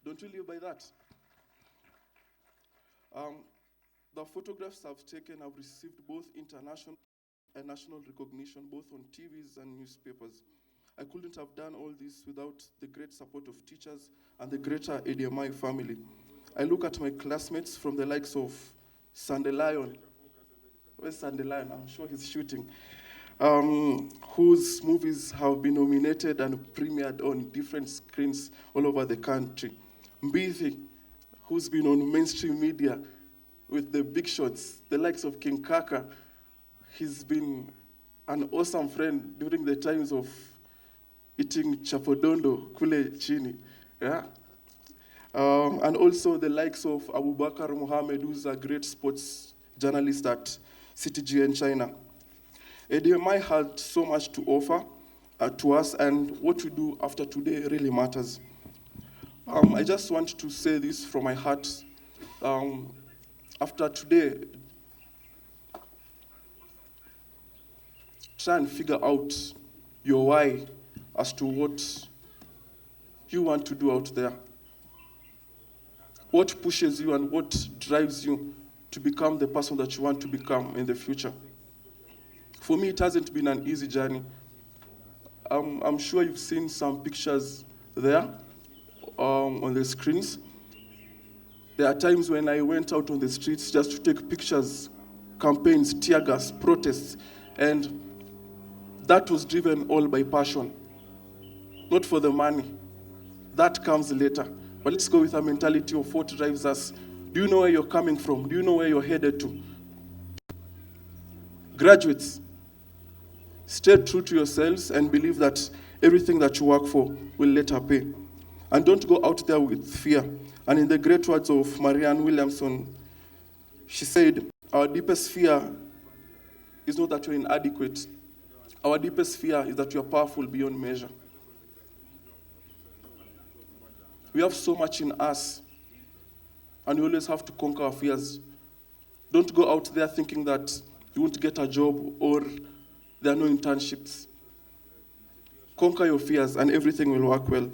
Don't you live by that? The photographs I've taken have received both international and national recognition, both on TVs and newspapers. I couldn't have done all this without the great support of teachers and the greater ADMI family. I look at my classmates from the likes of Sunday Lion. Where's Sunday Lion? I'm sure he's shooting. Whose movies have been nominated and premiered on different screens all over the country. Mbithi, who's been on mainstream media with the big shots, the likes of King Kaka. He's been an awesome friend during the times of eating chapodondo kule chini. Yeah? And also the likes of Abubakar Mohammed, who's a great sports journalist at CTGN China. ADMI had so much to offer to us, and what we do after today really matters. I just want to say this from my heart. After today, try and figure out your why as to what you want to do out there. What pushes you and what drives you to become the person that you want to become in the future. For me, it hasn't been an easy journey. I'm sure you've seen some pictures there on the screens. There are times when I went out on the streets just to take pictures, campaigns, tear gas, protests, and that was driven all by passion, not for the money. That comes later. But let's go with a mentality of what drives us. Do you know where you're coming from? Do you know where you're headed to? Graduates, stay true to yourselves and believe that everything that you work for will later pay. And don't go out there with fear. And in the great words of Marianne Williamson, she said, our deepest fear is not that you're inadequate. Our deepest fear is that you're powerful beyond measure. We have so much in us, and we always have to conquer our fears. Don't go out there thinking that you won't get a job or there are no internships. Conquer your fears and everything will work well.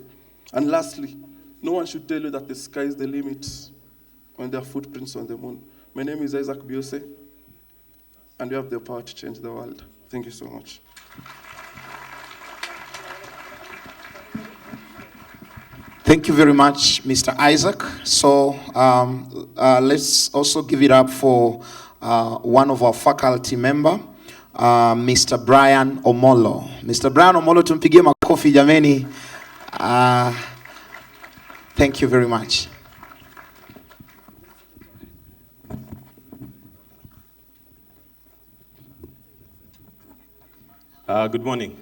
And lastly, no one should tell you that the sky is the limit when there are footprints on the moon. My name is Isaac Biose, and we have the power to change the world. Thank you so much. Thank you very much, Mr. Isaac. So let's also give it up for one of our faculty member, Mr. Brian Omolo. Mr. Brian Omolo, tumpigie makofi jameni. Thank you very much. Good morning.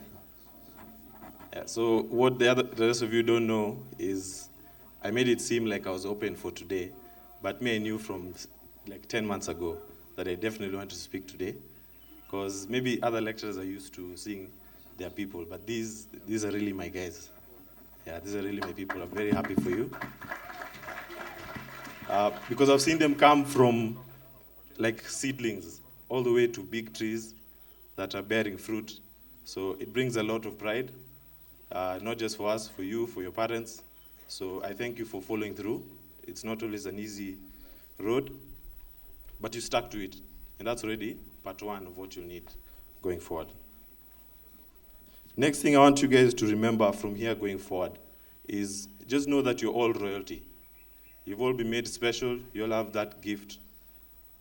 So what the rest of you don't know is I made it seem like I was open for today, but me I knew from like 10 months ago that I definitely wanted to speak today, because maybe other lecturers are used to seeing their people, but these are really my guys. Yeah, these are really my people. I'm very happy for you. Because I've seen them come from like seedlings all the way to big trees that are bearing fruit. So it brings a lot of pride, not just for us, for you, for your parents. So I thank you for following through. It's not always an easy road, but you stuck to it. And that's already part one of what you'll need going forward. Next thing I want you guys to remember from here going forward is just know that you're all royalty. You've all been made special. You all have that gift.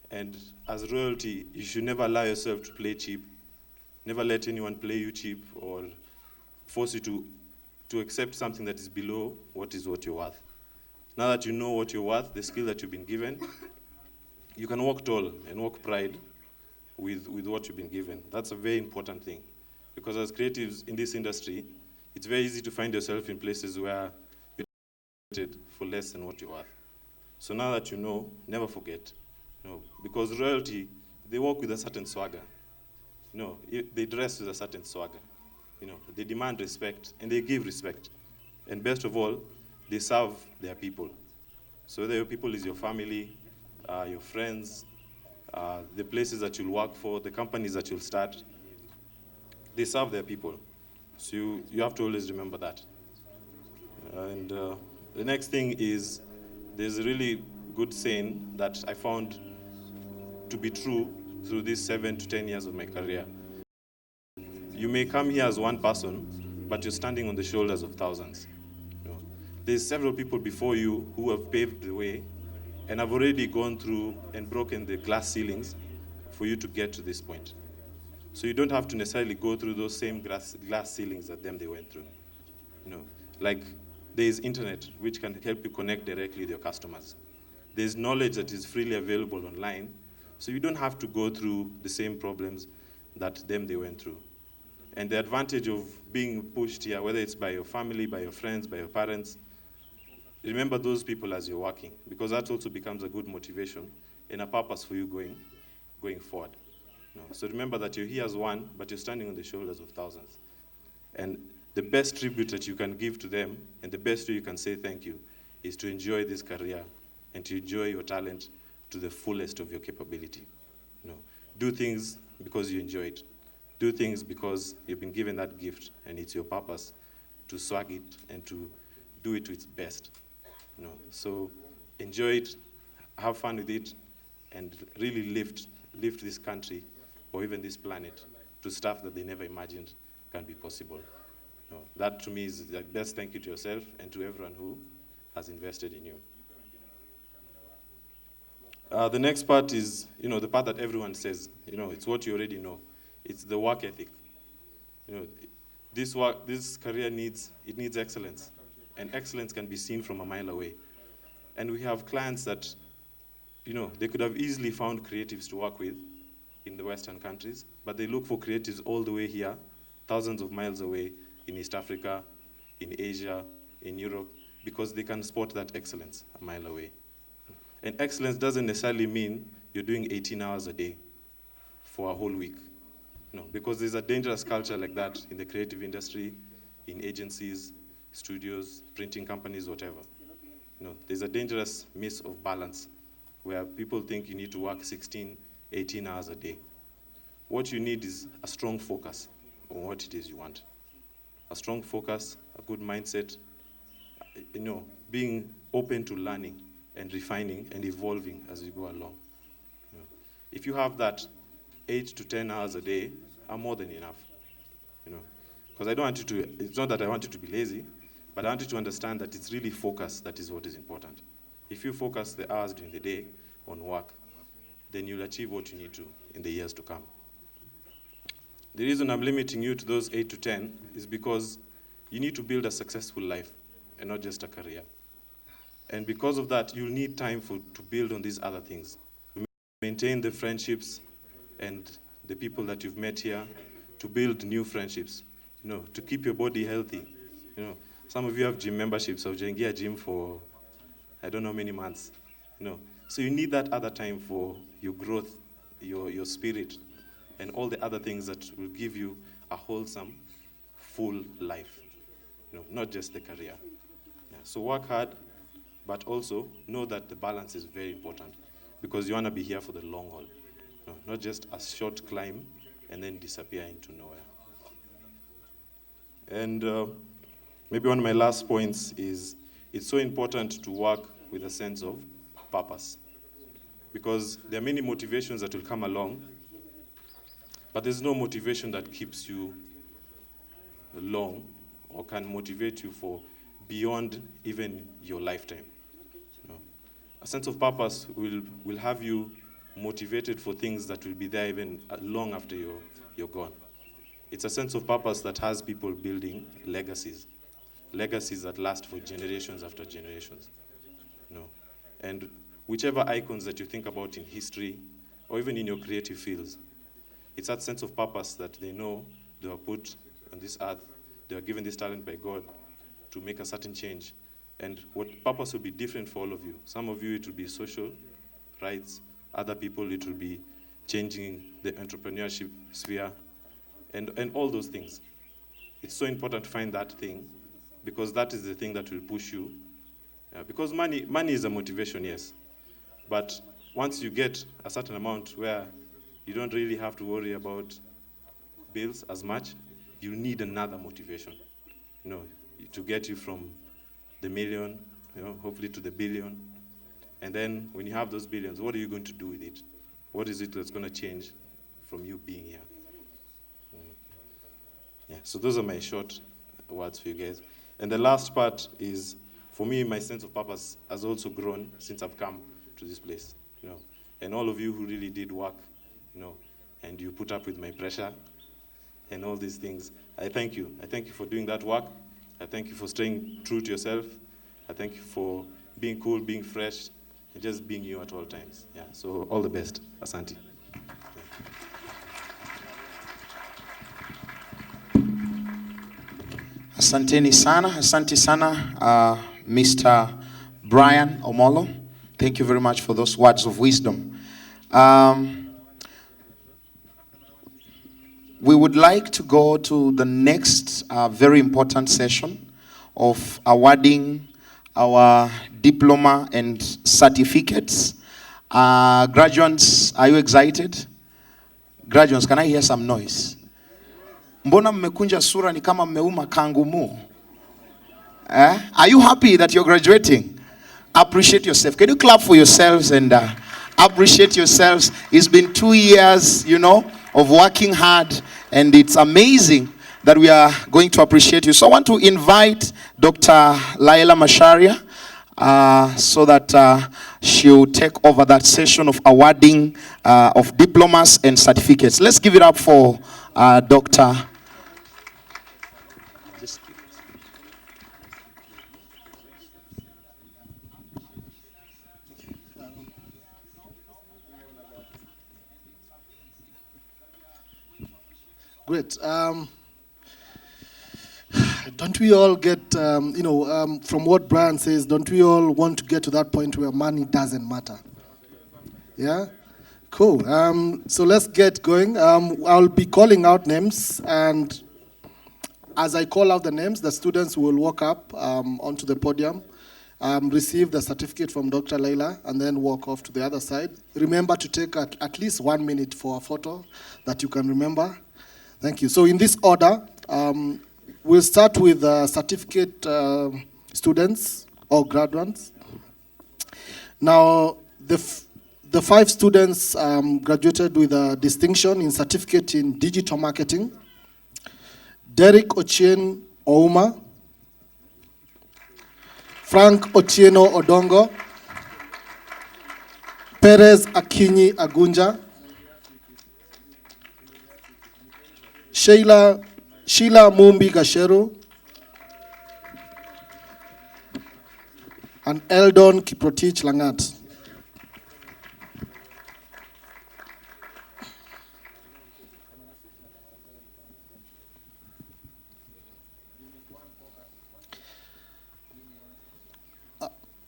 And as royalty, you should never allow yourself to play cheap. Never let anyone play you cheap or force you to accept something that is below what you're worth. Now that you know what you're worth, the skill that you've been given, you can walk tall and walk pride with what you've been given. That's a very important thing. Because as creatives in this industry, it's very easy to find yourself in places where you're treated for less than what you're worth. So now that you know, never forget. Because royalty, they walk with a certain swagger. They dress with a certain swagger. They demand respect and they give respect. And best of all, they serve their people. So whether your people is your family, your friends, the places that you'll work for, the companies that you'll start, they serve their people. So you have to always remember that. And The next thing is, there's a really good saying that I found to be true through these 7 to 10 years of my career. You may come here as one person, but you're standing on the shoulders of thousands. You know, there's several people before you who have paved the way and have already gone through and broken the glass ceilings for you to get to this point. So you don't have to necessarily go through those same glass ceilings that they went through. You know, like there's internet, which can help you connect directly with your customers. There's knowledge that is freely available online, so you don't have to go through the same problems that they went through. And the advantage of being pushed here, whether it's by your family, by your friends, by your parents, remember those people as you're working, because that also becomes a good motivation and a purpose for you going forward. You know, so remember that you're here as one, but you're standing on the shoulders of thousands. And the best tribute that you can give to them, and the best way you can say thank you, is to enjoy this career and to enjoy your talent to the fullest of your capability. You know, do things because you enjoy it. Do things because you've been given that gift, and it's your purpose to swag it and to do it to its best. You know, so enjoy it, have fun with it, and really lift this country or even this planet to stuff that they never imagined can be possible. You know, that to me is the best thank you to yourself and to everyone who has invested in you. The next part is, you know, the part that everyone says. You know, it's what you already know. It's the work ethic. You know, this career needs excellence, and excellence can be seen from a mile away. And we have clients that, you know, they could have easily found creatives to work with in the Western countries, but they look for creatives all the way here, thousands of miles away, in East Africa, in Asia, in Europe, because they can spot that excellence a mile away. And excellence doesn't necessarily mean you're doing 18 hours a day for a whole week. No, because there's a dangerous culture like that in the creative industry, in agencies, studios, printing companies, whatever. No, there's a dangerous miss of balance where people think you need to work 16, 18 hours a day. What you need is a strong focus on what it is you want. A strong focus, a good mindset, you know, being open to learning and refining and evolving as you go along. You know, if you have that, 8 to 10 hours a day are more than enough. You know, because I don't want you to, it's not that I want you to be lazy, but I want you to understand that it's really focus that is what is important. If you focus the hours during the day on work, then you'll achieve what you need to in the years to come. The reason I'm limiting you to those 8 to 10 is because you need to build a successful life and not just a career. And because of that, you'll need time to build on these other things. To maintain the friendships and the people that you've met here, to build new friendships, you know, to keep your body healthy. You know, some of you have gym memberships, so you a gym for, I don't know, many months. You know, so you need that other time for your growth, your spirit, and all the other things that will give you a wholesome, full life. You know, not just the career. Yeah. So work hard, but also know that the balance is very important, because you want to be here for the long haul. No, not just a short climb and then disappear into nowhere. And maybe one of my last points is it's so important to work with a sense of purpose, because there are many motivations that will come along, but there's no motivation that keeps you long or can motivate you for beyond even your lifetime. You know, a sense of purpose will have you motivated for things that will be there even long after you're gone. It's a sense of purpose that has people building legacies that last for generations after generations. You know, and whichever icons that you think about in history or even in your creative fields, it's that sense of purpose that they know they were put on this earth, they were given this talent by God to make a certain change. And what purpose will be different for all of you. Some of you, it will be social rights. Other people, it will be changing the entrepreneurship sphere and all those things. It's so important to find that thing, because that is the thing that will push you. Because money is a motivation, yes. But once you get a certain amount where you don't really have to worry about bills as much, you need another motivation, you know, to get you from the million hopefully to the billion. And then when you have those billions, what are you going to do with it? What is it that's going to change from you being here? Yeah, so those are my short words for you guys. And the last part is, for me, my sense of purpose has also grown since I've come to this place, And all of you who really did work, and you put up with my pressure and all these things, I thank you. I thank you for doing that work. I thank you for staying true to yourself. I thank you for being cool, being fresh, and just being you at all times. Yeah, so all the best. Asante. Asante sana, Mr. Brian Omolo. Thank you very much for those words of wisdom. We would like to go to the next very important session of awarding our diploma and certificates. Graduates, are you excited? Graduates, can I hear some noise? Mbona mmekunja sura ni kama mmeuma kangumu? Are you happy that you're graduating? Appreciate yourself. Can you clap for yourselves and appreciate yourselves? It's been 2 years, of working hard, and it's amazing that we are going to appreciate you. So I want to invite Dr. Laila Masharia so that she'll take over that session of awarding of diplomas and certificates. Let's give it up for Dr. Great. Don't we all get, from what Brian says, don't we all want to get to that point where money doesn't matter? Yeah? Cool. So let's get going. I'll be calling out names, and as I call out the names, the students will walk up onto the podium, receive the certificate from Dr. Laila, and then walk off to the other side. Remember to take at least 1 minute for a photo that you can remember. Thank you. So in this order, we'll start with certificate students or graduates. Now, the 5 students graduated with a distinction in certificate in digital marketing. Derek Ochieng Ouma, Frank Otieno Odongo, Perez Akinyi Agunja, Sheila Mumbi Gasheru, and Eldon Kiprotich Langat.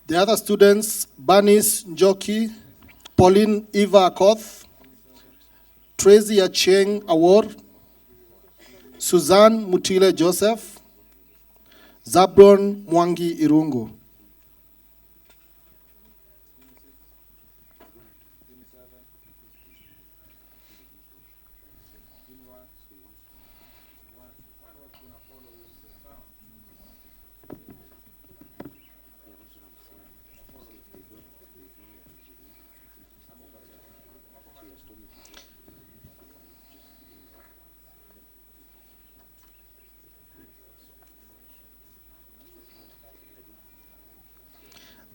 The other students, Banis Njoki, Pauline Eva Akoth, Tracy Acheng Awor, Suzanne Mutile Joseph, Zabron Mwangi Irungu.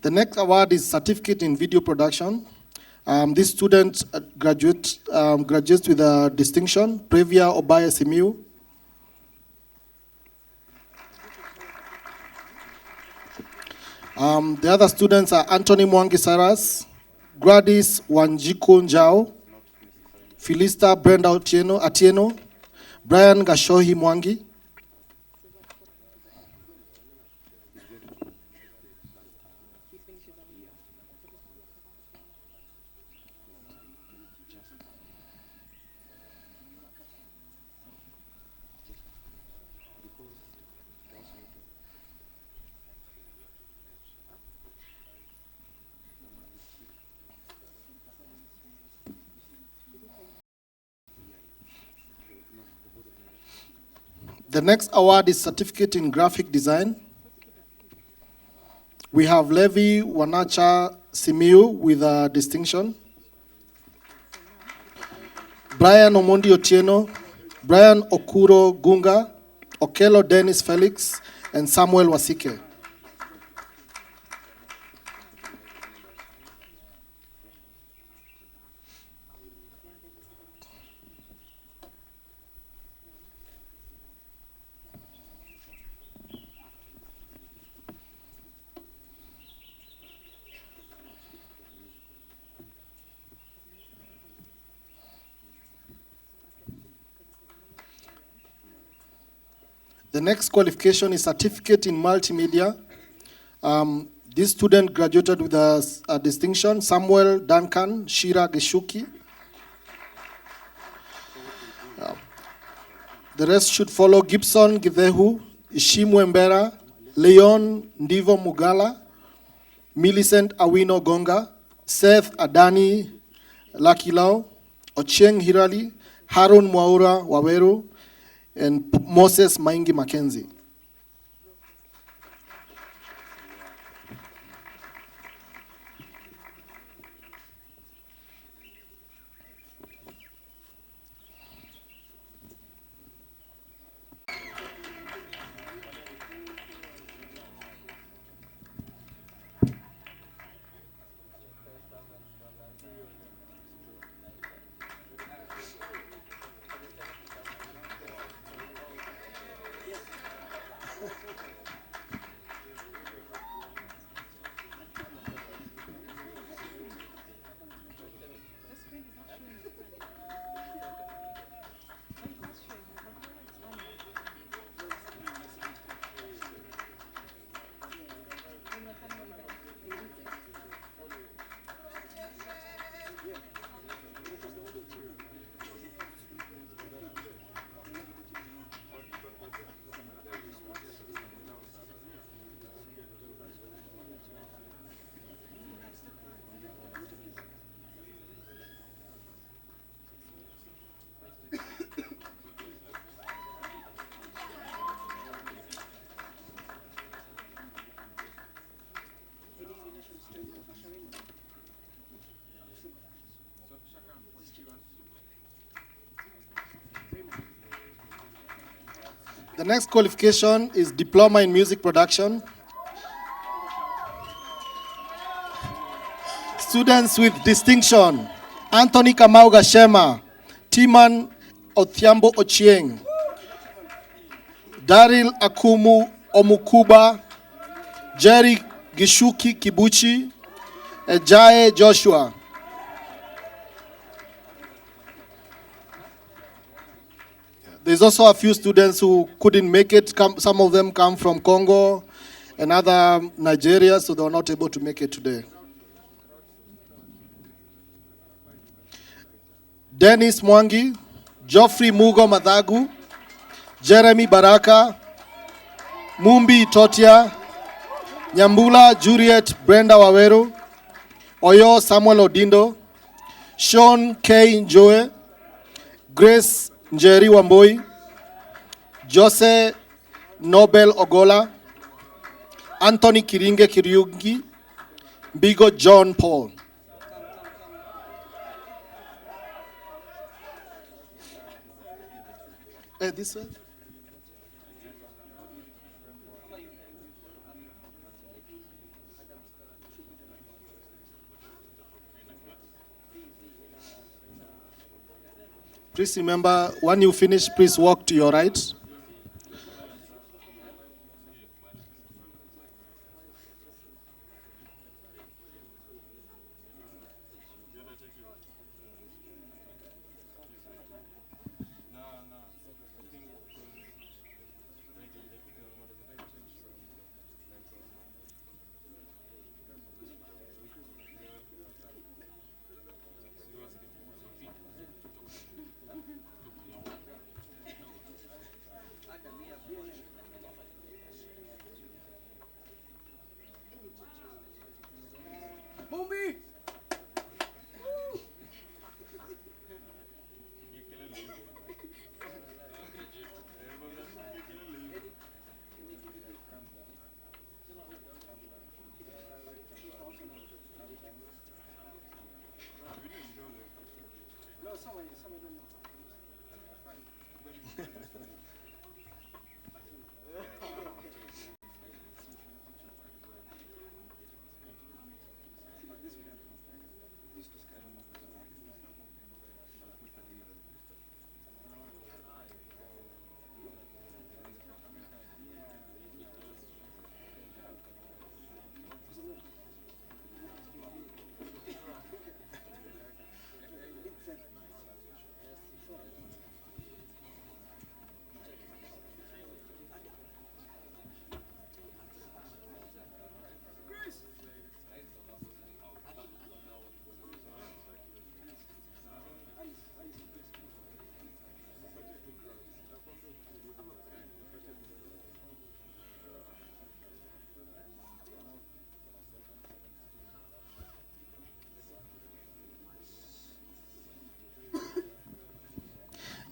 The next award is certificate in video production. This student graduates with a distinction, Previa Obaya Simiu. The other students are Anthony Mwangi Saras, Gladys Wanjiku Njao, Philista Brenda Atieno, Brian Gashohi Mwangi. The next award is certificate in graphic design. We have Levi Wanacha Simiu with a distinction. Brian Omondi Otieno, Brian Okuro Gunga, Okelo Dennis Felix, and Samuel Wasike. The next qualification is Certificate in Multimedia. This student graduated with a distinction, Samuel Duncan Shira Geshuki. The rest should follow: Gibson Gidehu, Ishimu Mbera, Leon Ndivo Mugala, Millicent Awino Gonga, Seth Adani Lakilao, Ochieng Hirali, Harun Mwaura Waweru, and Moses Maingi Mackenzie. The next qualification is Diploma in Music Production. Students with distinction: Anthony Kamau Gashema, Timan Othiambo Ochieng, Daryl Akumu Omukuba, Jerry Gishuki Kibuchi, Ejaye Joshua. There's also a few students who couldn't make it. Some of them come from Congo and other Nigeria, so they were not able to make it today. Dennis Mwangi, Geoffrey Mugo Madhagu, Jeremy Baraka, Mumbi Totia, Nyambula Juliet Brenda Waweru, Oyo Samuel Odindo, Sean K. Njoe, Grace Njeri Wamboi, Jose Nobel Ogola, Anthony Kiringe Kiriugi, Bigo John Paul. This way? Please remember, when you finish, please walk to your right.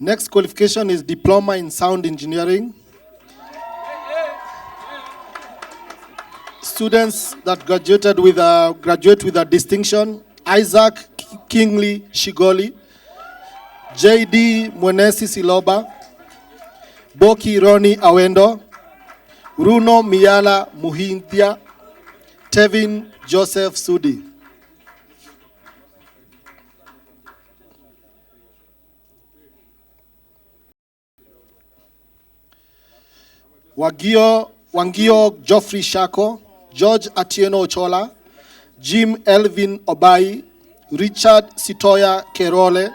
Next qualification is Diploma in Sound Engineering. Students that graduate with a distinction: Isaac Kingley Shigoli, J.D. Mwenesi Siloba, Boki Roni Awendo, Runo Miyala Muhintia, Tevin Joseph Sudi. Wangio Geoffrey Shako, George Atieno Ochola, Jim Elvin Obai, Richard Sitoya Kerole,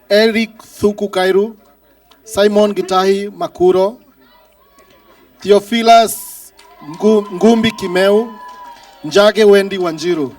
Eric Thuku Kairu, Simon Gitahi Makuro, Theophilus Ngumbi Kimeu, Njage Wendy Wanjiru.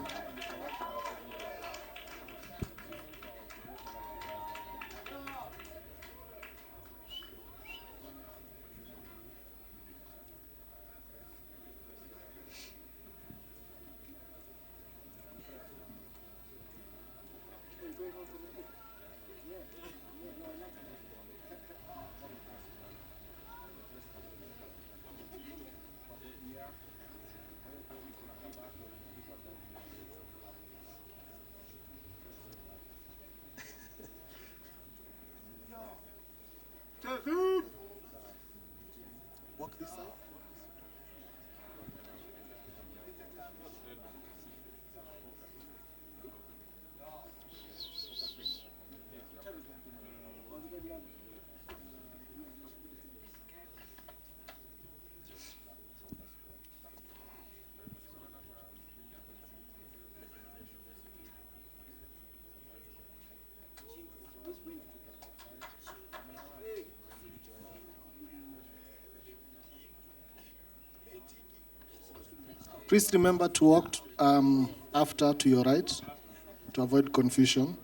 Walk this side. Please remember to walk after to your right to avoid confusion.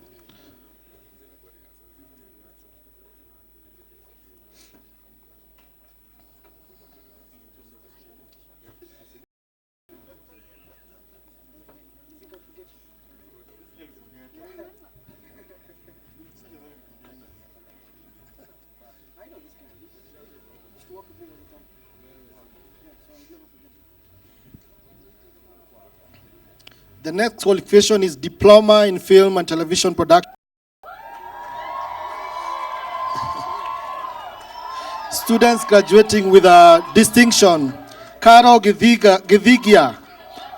The next qualification is Diploma in Film and Television Production. Students graduating with a distinction: Karo Githigia,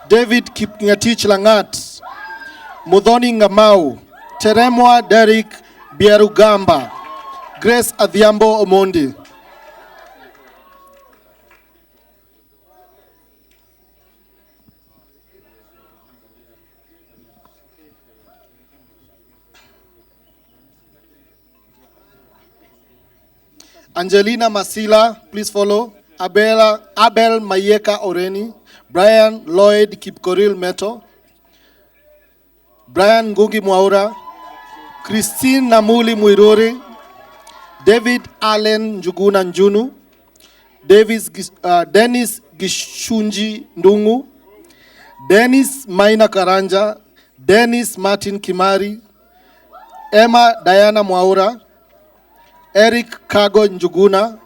David Kipngetich Langat, Mudhoni Ngamau, Teremwa Derek Bierugamba, Grace Adhiambo Omondi. Angelina Masila, please follow. Abel Mayeka Oreni, Brian Lloyd Kipkoril Meto, Brian Ngugi Mwaura, Christine Namuli Muiruri, David Allen Njuguna Njunu, Dennis Gishunji Ndungu, Dennis Maina Karanja, Dennis Martin Kimari, Emma Diana Mwaura, Eric Kago Njuguna,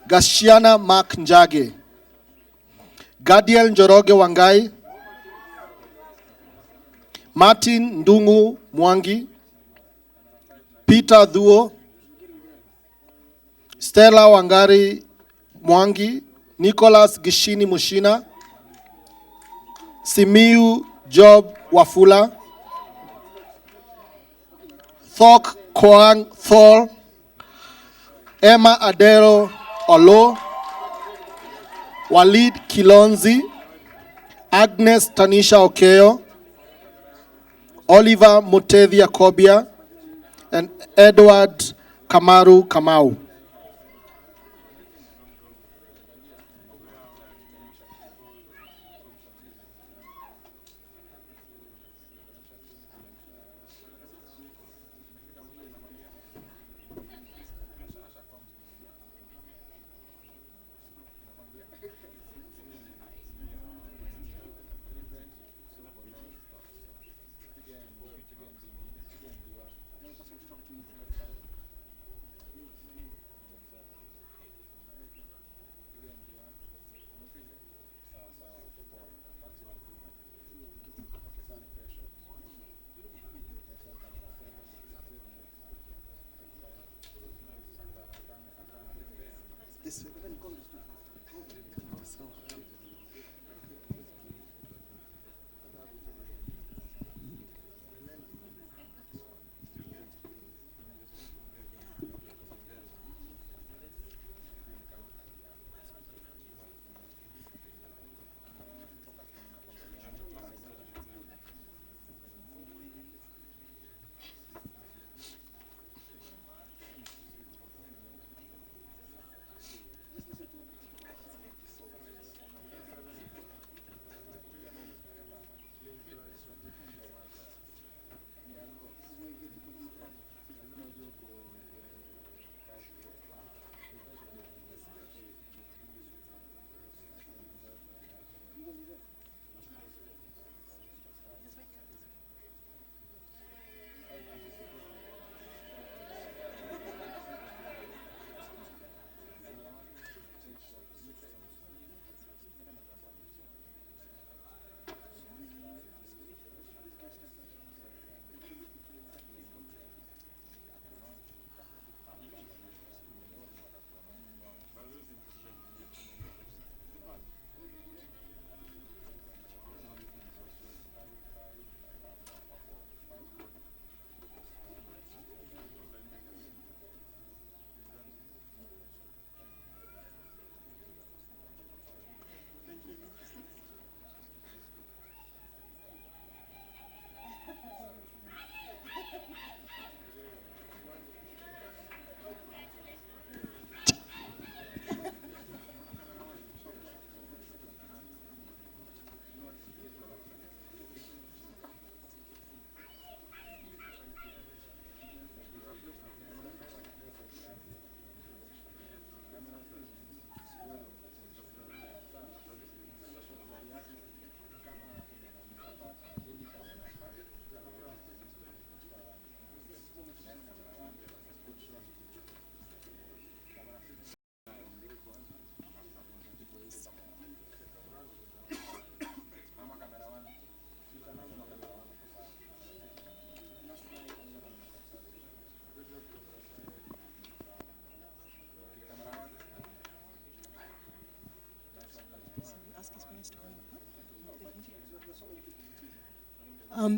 Gashiana Mark Njage, Gadiel Njoroge Wangai, Martin Ndungu Mwangi, Peter Dhuo, Stella Wangari Mwangi, Nicholas Gishini Mushina, Simiu Job Wafula, Thok Koang Thor, Emma Adero Olo, Walid Kilonzi, Agnes Tanisha Okeo, Oliver Mutevia Kobia, and Edward Kamaru Kamau.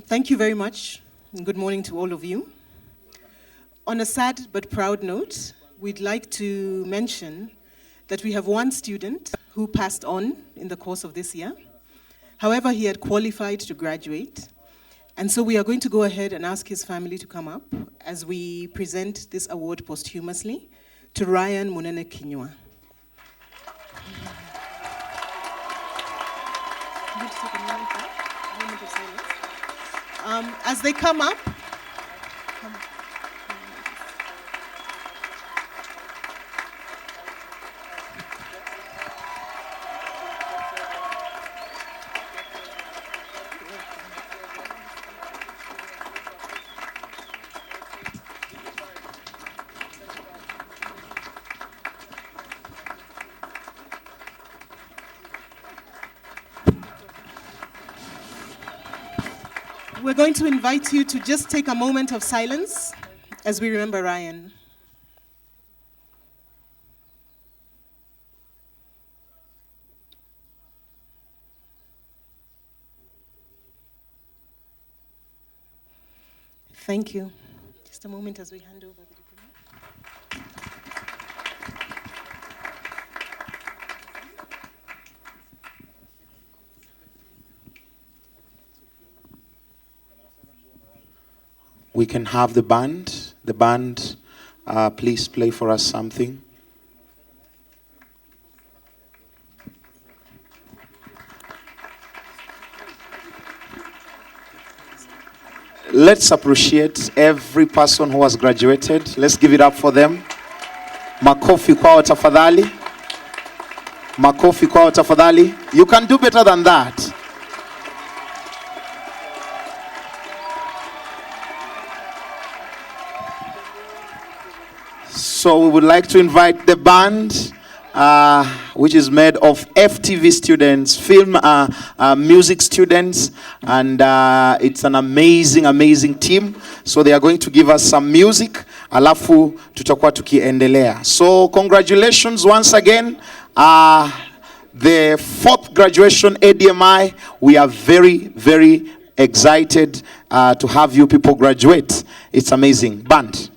Thank you very much. Good morning to all of you. On a sad but proud note, we'd like to mention that we have one student who passed on in the course of this year. However, he had qualified to graduate. And so we are going to go ahead and ask his family to come up as we present this award posthumously to Ryan Munene Kinywa. As they come up, we're going to invite you to just take a moment of silence as we remember Ryan. Thank you. Just a moment as we hand over the diploma. We can have the band. The band, please play for us something. Let's appreciate every person who has graduated. Let's give it up for them. Makofi kwao tafadhali. Makofi kwao tafadhali. You can do better than that. So we would like to invite the band which is made of FTV students, film music students, and it's an amazing team. So they are going to give us some music, alafu tutakuwa tukiendelea. So congratulations once again. The 4th graduation ADMI, we are very excited to have you people graduate. It's amazing. Band.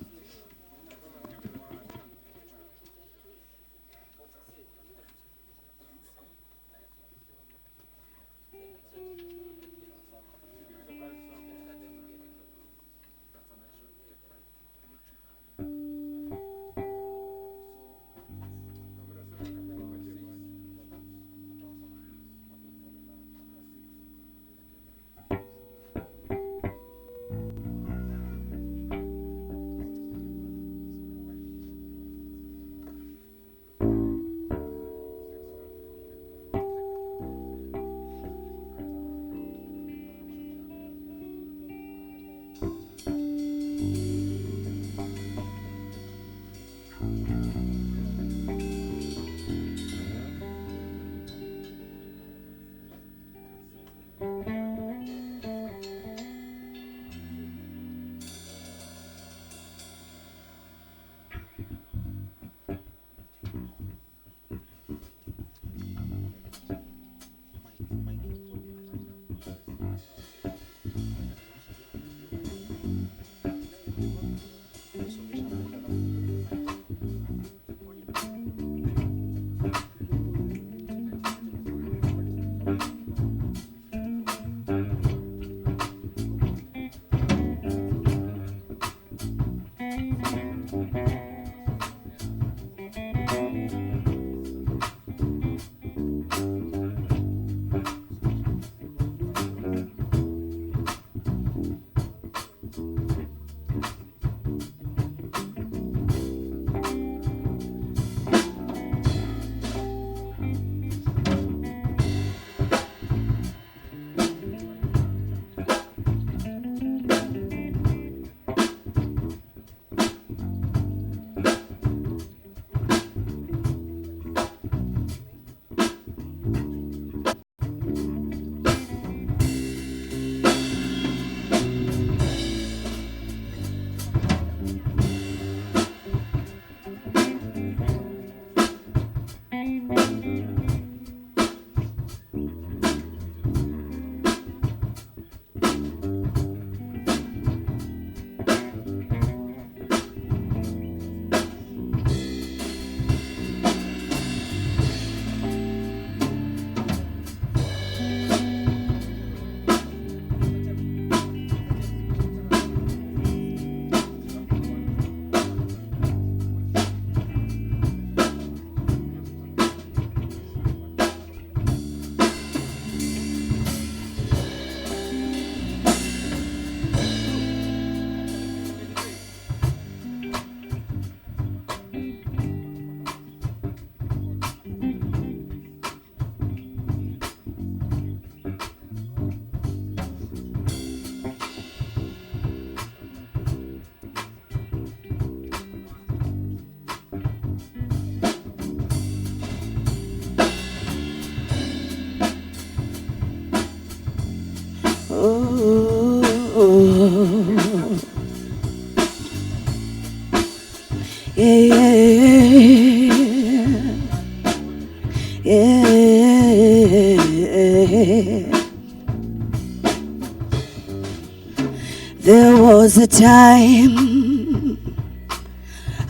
There was a time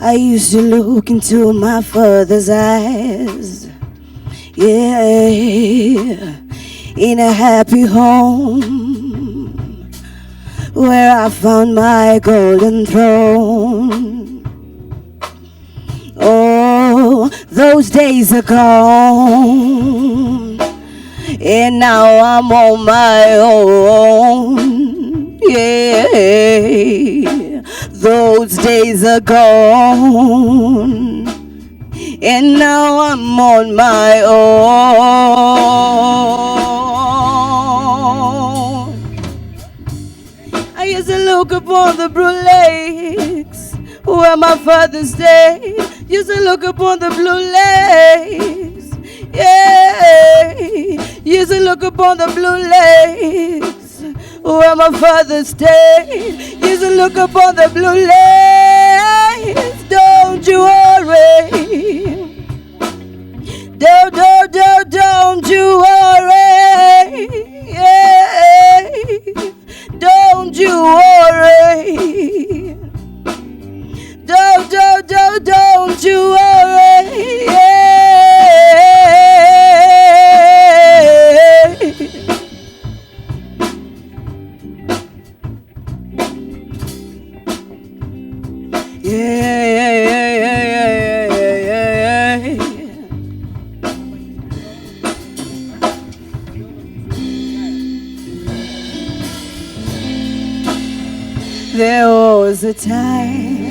I used to look into my father's eyes, yeah, in a happy home where I found my golden throne. Oh, those days are gone, and now I'm on my own, yeah. Those days are gone, and now I'm on my own. I used to look upon the blue lakes where my father stayed, Used to look upon the blue lakes. Yeah. Used to look upon the blue lakes where my father stayed. Used to look upon the blue lakes. Don't you worry. Don't you worry. Yeah. Don't you worry. Don't you worry. There was a time.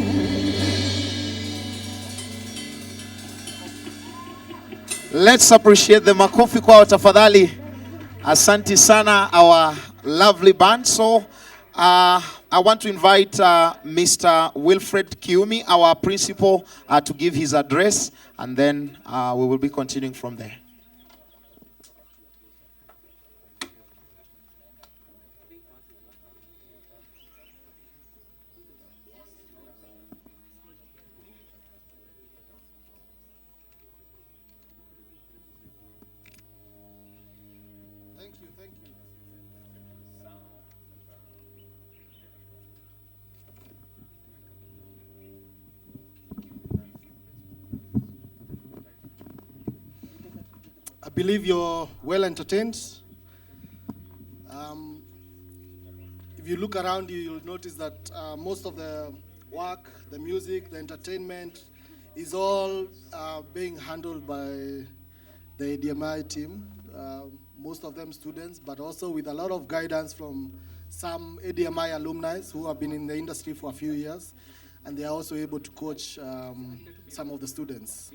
Let's appreciate the makofi kwao tafadhali. Asante sana, our lovely band. So I want to invite Mr. Wilfred Kiumi, our principal, to give his address, and then we will be continuing from there. I believe you're well entertained. If you look around you, you'll notice that most of the work, the music, the entertainment is all being handled by the ADMI team. Most of them students, but also with a lot of guidance from some ADMI alumni who have been in the industry for a few years, and they are also able to coach some of the students.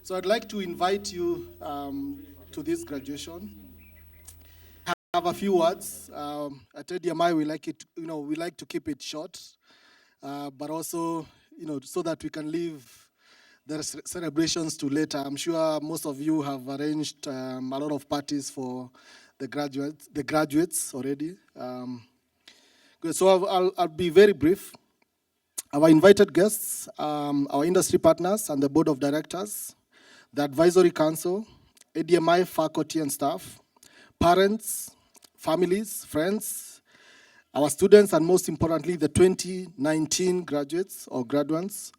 So I'd like to invite you to this graduation. I have a few words. At ADMI, we like to keep it short, but also, so that we can leave the celebrations to later. I'm sure most of you have arranged a lot of parties for the graduates already. Good. So I'll be very brief. Our invited guests, our industry partners and the board of directors, the advisory council, ADMI faculty and staff, parents, families, friends, our students, and most importantly, the 2019 graduates or graduates.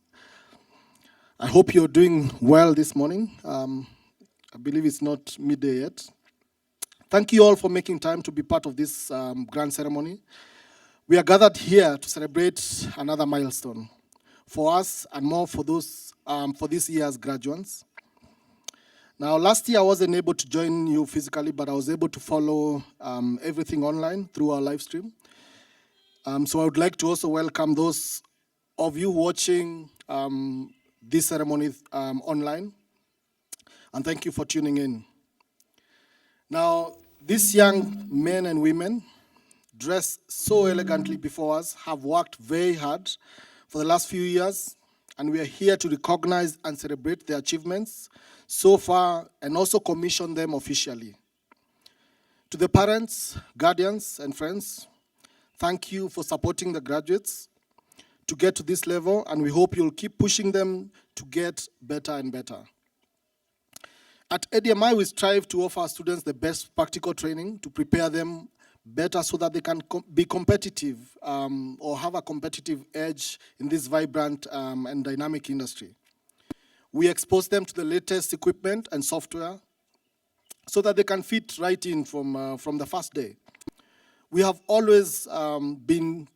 I hope you're doing well this morning. I believe it's not midday yet. Thank you all for making time to be part of this grand ceremony. We are gathered here to celebrate another milestone for us and more for those for this year's graduates. Now, last year I wasn't able to join you physically, but I was able to follow everything online through our live stream. So I would like to also welcome those of you watching this ceremony online, and thank you for tuning in. Now, these young men and women, dressed so elegantly before us, have worked very hard for the last few years, and we are here to recognize and celebrate their achievements so far and also commission them officially. To the parents, guardians, and friends, thank you for supporting the graduates to get to this level, and we hope you'll keep pushing them to get better and better. At ADMI, we strive to offer our students the best practical training to prepare them better so that they can be competitive or have a competitive edge in this vibrant and dynamic industry. We expose them to the latest equipment and software so that they can fit right in from the first day. We have always been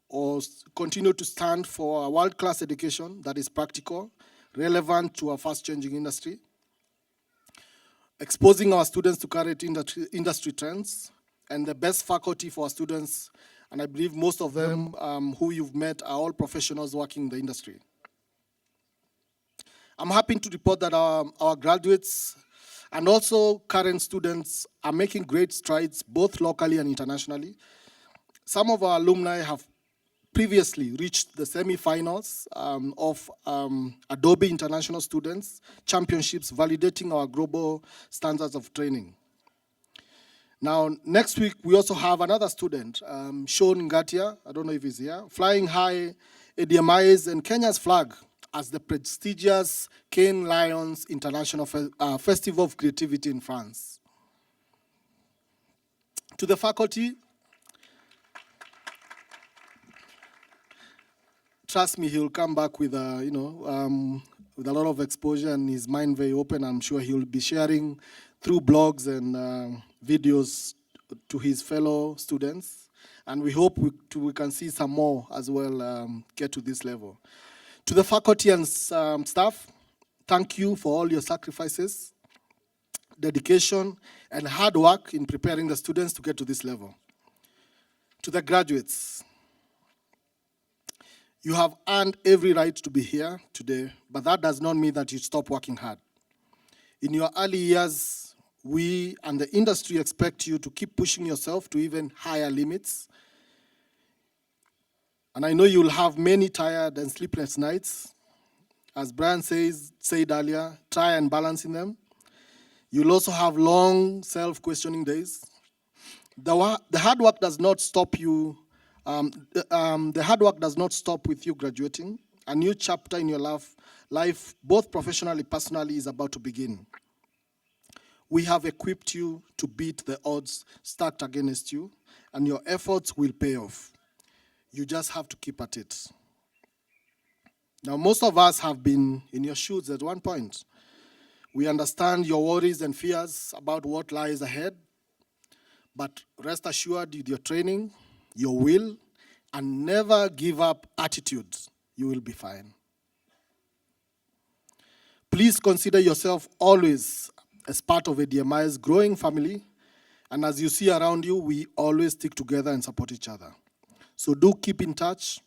or continue to stand for a world-class education that is practical, relevant to our fast-changing industry, exposing our students to current industry trends, and the best faculty for our students, and I believe most of them who you've met are all professionals working in the industry. I'm happy to report that our graduates and also current students are making great strides both locally and internationally. Some of our alumni have previously reached the semi-finals of Adobe International Students Championships, validating our global standards of training. Now, next week, we also have another student, Sean Ngatia, I don't know if he's here, flying high ADMI's and Kenya's flag as the prestigious Cannes Lions International Festival of Creativity in France. To the faculty, trust me, he'll come back with with a lot of exposure and his mind very open. I'm sure he'll be sharing through blogs and videos to his fellow students. And we hope we can see some more as well get to this level. To the faculty and staff, thank you for all your sacrifices, dedication, and hard work in preparing the students to get to this level. To the graduates, you have earned every right to be here today, but that does not mean that you stop working hard. In your early years, we and the industry expect you to keep pushing yourself to even higher limits. And I know you'll have many tired and sleepless nights. As Brian said earlier, try and balance in them. You'll also have long self-questioning days. The hard work does not stop you. The hard work does not stop with you graduating. A new chapter in your life, both professionally and personally, is about to begin. We have equipped you to beat the odds stacked against you, and your efforts will pay off. You just have to keep at it. Now, most of us have been in your shoes at one point. We understand your worries and fears about what lies ahead, but rest assured with your training, your will, and never give up attitude, you will be fine. Please consider yourself always as part of ADMI's growing family, and as you see around you, we always stick together and support each other. So do keep in touch.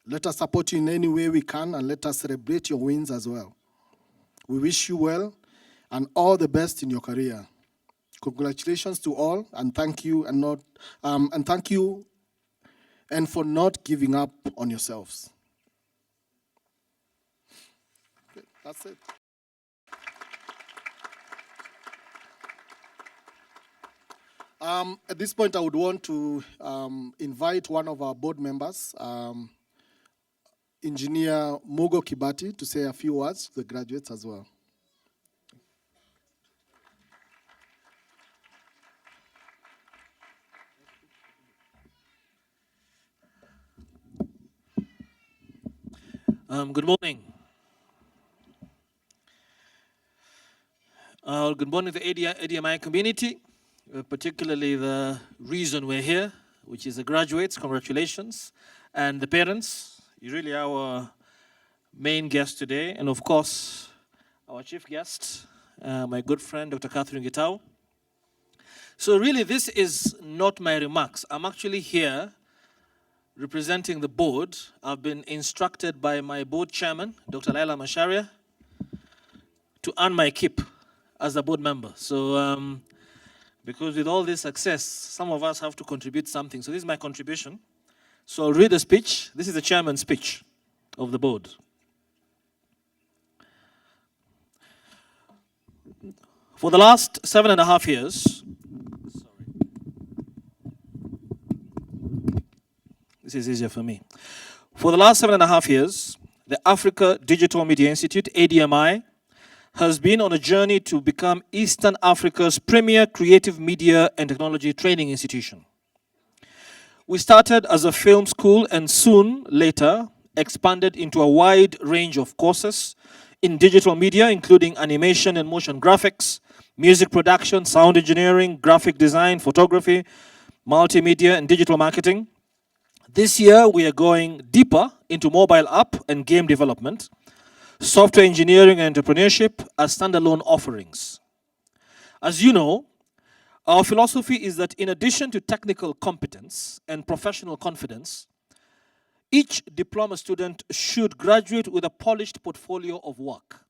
Let us support you in any way we can, and let us celebrate your wins as well. We wish you well and all the best in your career. Congratulations to all, and thank you and for not giving up on yourselves. Okay, that's it. At this point, I would want to invite one of our board members, Engineer Mugo Kibati, to say a few words to the graduates as well. Good morning. Good morning to the ADMI community, particularly the reason we're here, which is the graduates, congratulations, and the parents. You're really our main guest today, and of course, our chief guest, my good friend, Dr. Catherine Gitau. So really, this is not my remarks. I'm actually here representing the board. I've been instructed by my board chairman, Dr. Laila Masharia, to earn my keep as a board member. So, because with all this success, some of us have to contribute something. So this is my contribution. So I'll read the speech. This is the chairman's speech of the board. For the last 7.5 years, this is easier for me. For the last 7.5 years, the Africa Digital Media Institute, ADMI, has been on a journey to become Eastern Africa's premier creative media and technology training institution. We started as a film school and soon later expanded into a wide range of courses in digital media, including animation and motion graphics, music production, sound engineering, graphic design, photography, multimedia, and digital marketing. This year, we are going deeper into mobile app and game development, software engineering and entrepreneurship as standalone offerings. As you know, our philosophy is that in addition to technical competence and professional confidence, each diploma student should graduate with a polished portfolio of work.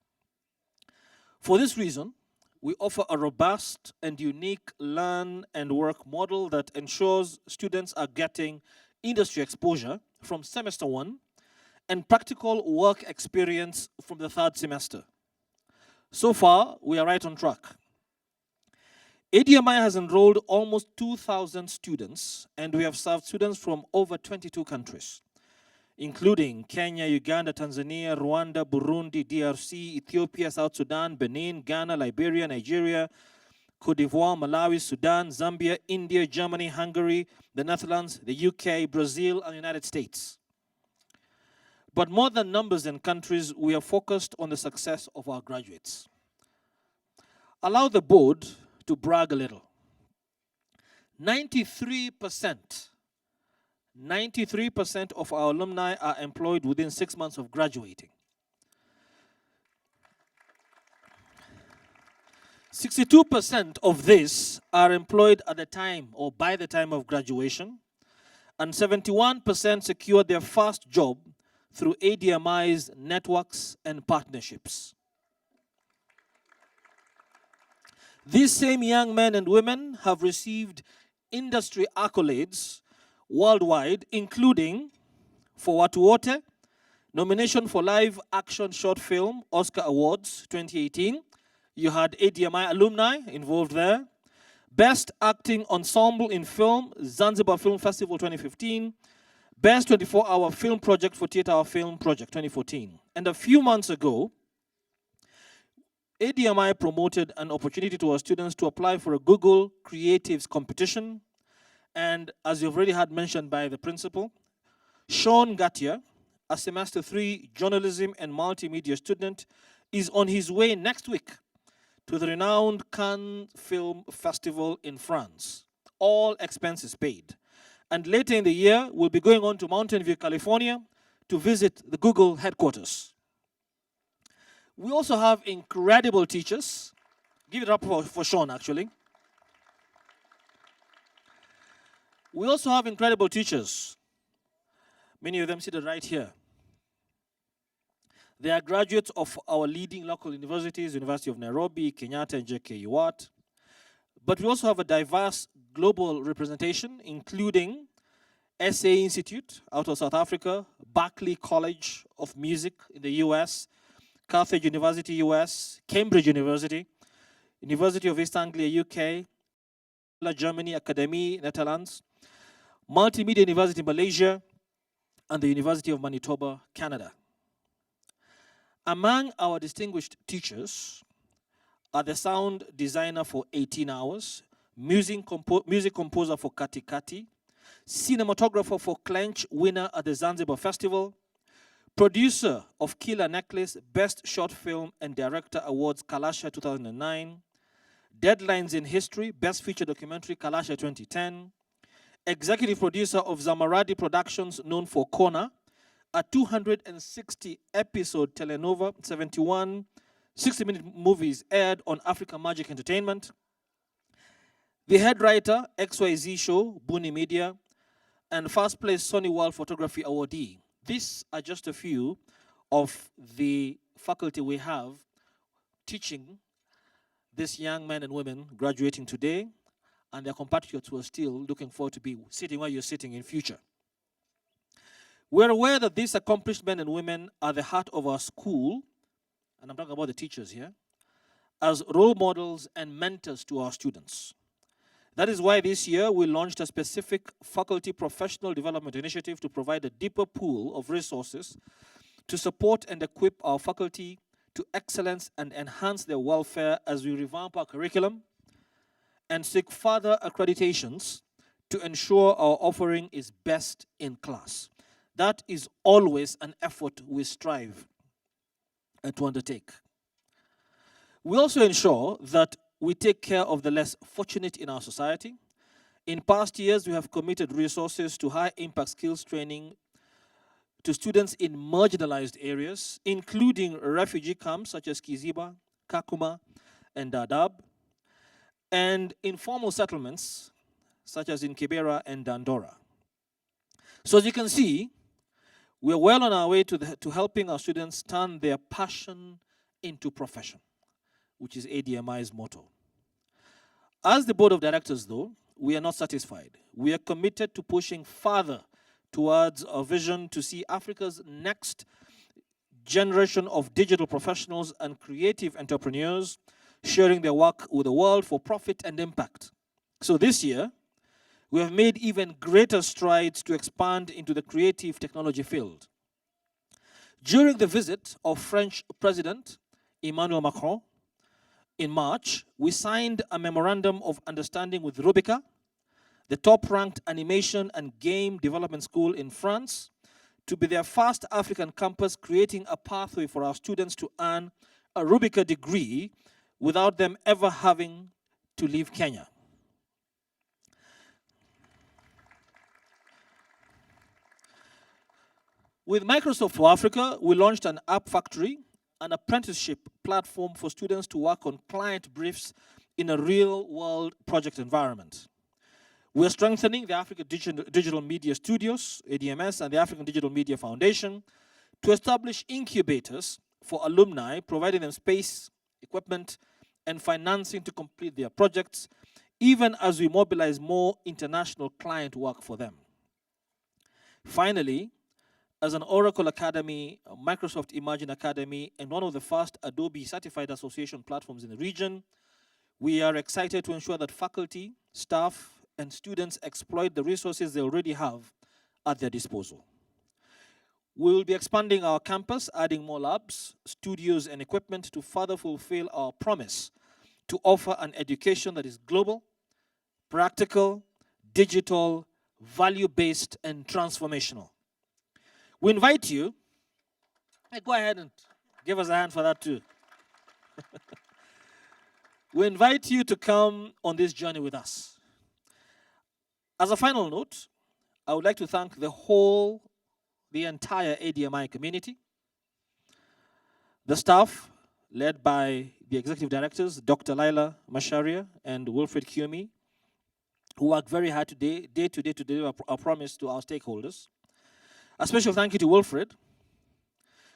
For this reason, we offer a robust and unique learn and work model that ensures students are getting industry exposure from semester 1 and practical work experience from the 3rd semester. So far, we are right on track. ADMI has enrolled almost 2,000 students, and we have served students from over 22 countries, including Kenya, Uganda, Tanzania, Rwanda, Burundi, DRC, Ethiopia, South Sudan, Benin, Ghana, Liberia, Nigeria, Cote d'Ivoire, Malawi, Sudan, Zambia, India, Germany, Hungary, the Netherlands, the UK, Brazil, and the United States. But more than numbers and countries, we are focused on the success of our graduates. Allow the board to brag a little. 93% of our alumni are employed within 6 months of graduating. 62% of this are employed at the time or by the time of graduation, and 71% secured their first job through ADMI's networks and partnerships. These same young men and women have received industry accolades worldwide, including for Watu Wote, nomination for Live Action Short Film Oscar Awards 2018. You had ADMI alumni involved there. Best Acting Ensemble in Film, Zanzibar Film Festival 2015. Best 24-Hour Film Project for Theatre Film Project 2014. And a few months ago, ADMI promoted an opportunity to our students to apply for a Google Creatives competition. And as you've already had mentioned by the principal, Sean Gatia, a semester 3 journalism and multimedia student, is on his way next week to the renowned Cannes Film Festival in France. All expenses paid. And later in the year, we'll be going on to Mountain View, California to visit the Google headquarters. We also have incredible teachers. Give it up for Sean, actually. We also have incredible teachers. Many of them seated right here. They are graduates of our leading local universities, University of Nairobi, Kenyatta, and JKUAT. But we also have a diverse global representation, including SA Institute out of South Africa, Berklee College of Music in the US, Carthage University, US, Cambridge University, University of East Anglia, UK, Germany, Academy, Netherlands, Multimedia University, Malaysia, and the University of Manitoba, Canada. Among our distinguished teachers are the sound designer for 18 Hours, music composer for Kati Kati, cinematographer for Clench, winner at the Zanzibar Festival, producer of Killer Necklace, Best Short Film and Director Awards, Kalasha 2009, Deadlines in History, Best Feature Documentary, Kalasha 2010, executive producer of Zamaradi Productions, known for Kona, a 260-episode telenova, 71 60-minute movies aired on Africa Magic Entertainment, the head writer, XYZ Show, Buni Media, and first place Sony World Photography awardee. These are just a few of the faculty we have teaching these young men and women graduating today, and their compatriots who are still looking forward to be sitting where you're sitting in future. We're aware that these accomplished men and women are the heart of our school, and I'm talking about the teachers here, as role models and mentors to our students. That is why this year we launched a specific faculty professional development initiative to provide a deeper pool of resources to support and equip our faculty to excellence and enhance their welfare as we revamp our curriculum and seek further accreditations to ensure our offering is best in class. That is always an effort we strive to undertake. We also ensure that we take care of the less fortunate in our society. In past years, we have committed resources to high-impact skills training to students in marginalized areas, including refugee camps such as Kiziba, Kakuma, and Dadaab, and informal settlements such as in Kibera and Dandora. So as you can see, we're well on our way to helping our students turn their passion into profession, which is ADMI's motto. As the board of directors, though, we are not satisfied. We are committed to pushing further towards a vision to see Africa's next generation of digital professionals and creative entrepreneurs sharing their work with the world for profit and impact. So this year, we have made even greater strides to expand into the creative technology field. During the visit of French President Emmanuel Macron in March, we signed a memorandum of understanding with Rubica, the top-ranked animation and game development school in France, to be their first African campus, creating a pathway for our students to earn a Rubica degree without them ever having to leave Kenya. With Microsoft for Africa, we launched an app factory, an apprenticeship platform for students to work on client briefs in a real-world project environment. We're strengthening the Africa Digital Media Studios, ADMS, and the African Digital Media Foundation to establish incubators for alumni, providing them space, equipment, and financing to complete their projects, even as we mobilize more international client work for them. Finally, as an Oracle Academy, a Microsoft Imagine Academy, and one of the first Adobe certified association platforms in the region, we are excited to ensure that faculty, staff, and students exploit the resources they already have at their disposal. We will be expanding our campus, adding more labs, studios, and equipment to further fulfill our promise to offer an education that is global, practical, digital, value-based, and transformational. We invite you, go ahead and give us a hand for that too. We invite you to come on this journey with us. As a final note, I would like to thank the entire ADMI community, the staff led by the executive directors, Dr. Laila Masharia and Wilfred Kiyomi, who worked very hard today, day to day to deliver our promise to our stakeholders. A special thank you to Wilfred,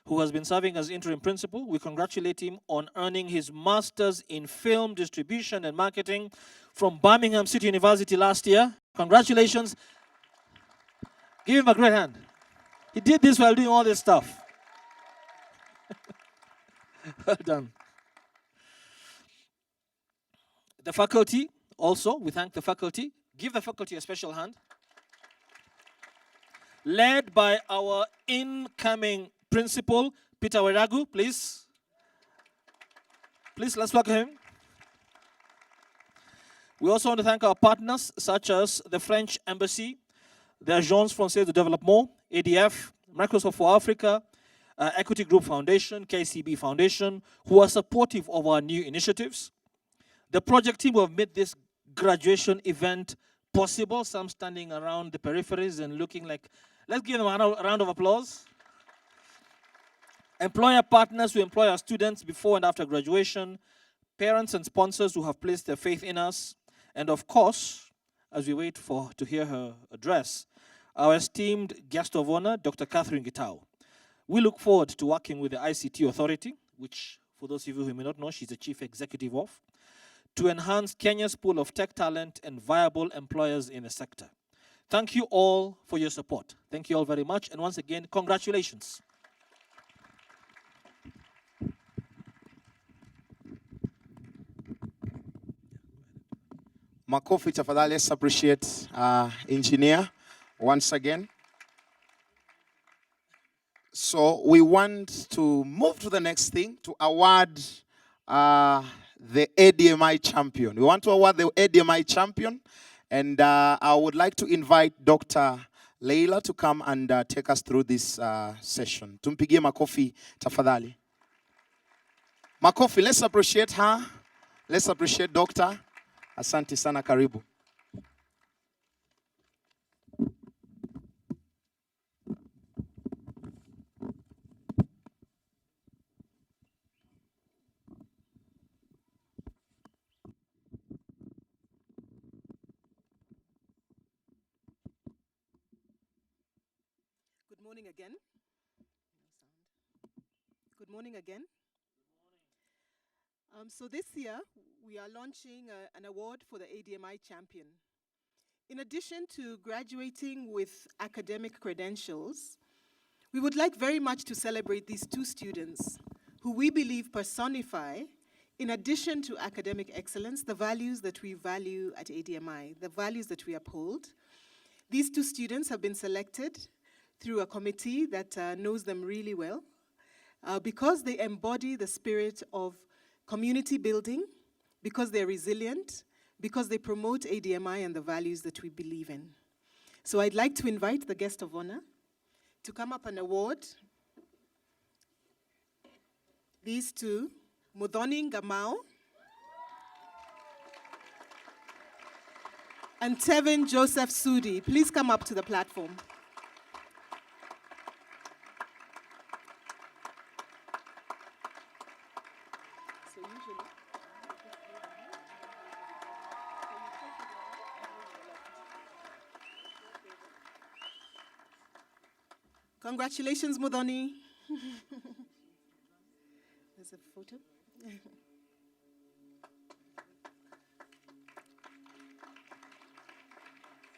who has been serving as interim principal. We congratulate him on earning his master's in film distribution and marketing from Birmingham City University last year. Congratulations. Give him a great hand. He did this while doing all this stuff. Well done. The faculty, also, we thank the faculty. Give the faculty a special hand. Led by our incoming principal, Peter Weragu, please. Please, let's welcome him. We also want to thank our partners, such as the French Embassy, the Agence Française de Développement, ADF, Microsoft for Africa, Equity Group Foundation, KCB Foundation, who are supportive of our new initiatives. The project team who have made this graduation event possible, some standing around the peripheries and looking like, let's give them a round of applause. Employer partners who employ our students before and after graduation, parents and sponsors who have placed their faith in us, and of course, as we wait to hear her address, our esteemed guest of honor, Dr. Catherine Gitau. We look forward to working with the ICT Authority, which, for those of you who may not know, she's the chief executive of, to enhance Kenya's pool of tech talent and viable employers in the sector. Thank you all for your support. Thank you all very much. And once again, congratulations. Makofi tafadhali, let's appreciate engineer once again. So we want to move to the next thing, to award the ADMI champion. We want to award the ADMI champion, and I would like to invite Dr. Leila to come and take us through this session. Tumpigie makofi tafadhali. Makofi, let's appreciate her. Let's appreciate Dr. Asante sana, karibu. Good morning again. Good morning again. So this year, we are launching an award for the ADMI champion. In addition to graduating with academic credentials, we would like very much to celebrate these two students who we believe personify, in addition to academic excellence, the values that we value at ADMI, the values that we uphold. These two students have been selected through a committee that knows them really well because they embody the spirit of community building, because they're resilient, because they promote ADMI and the values that we believe in. So I'd like to invite the guest of honor to come up and award these two, Muthoni Ngamau and Tevin Joseph Sudi. Please come up to the platform. Congratulations, Muthoni. There's a photo.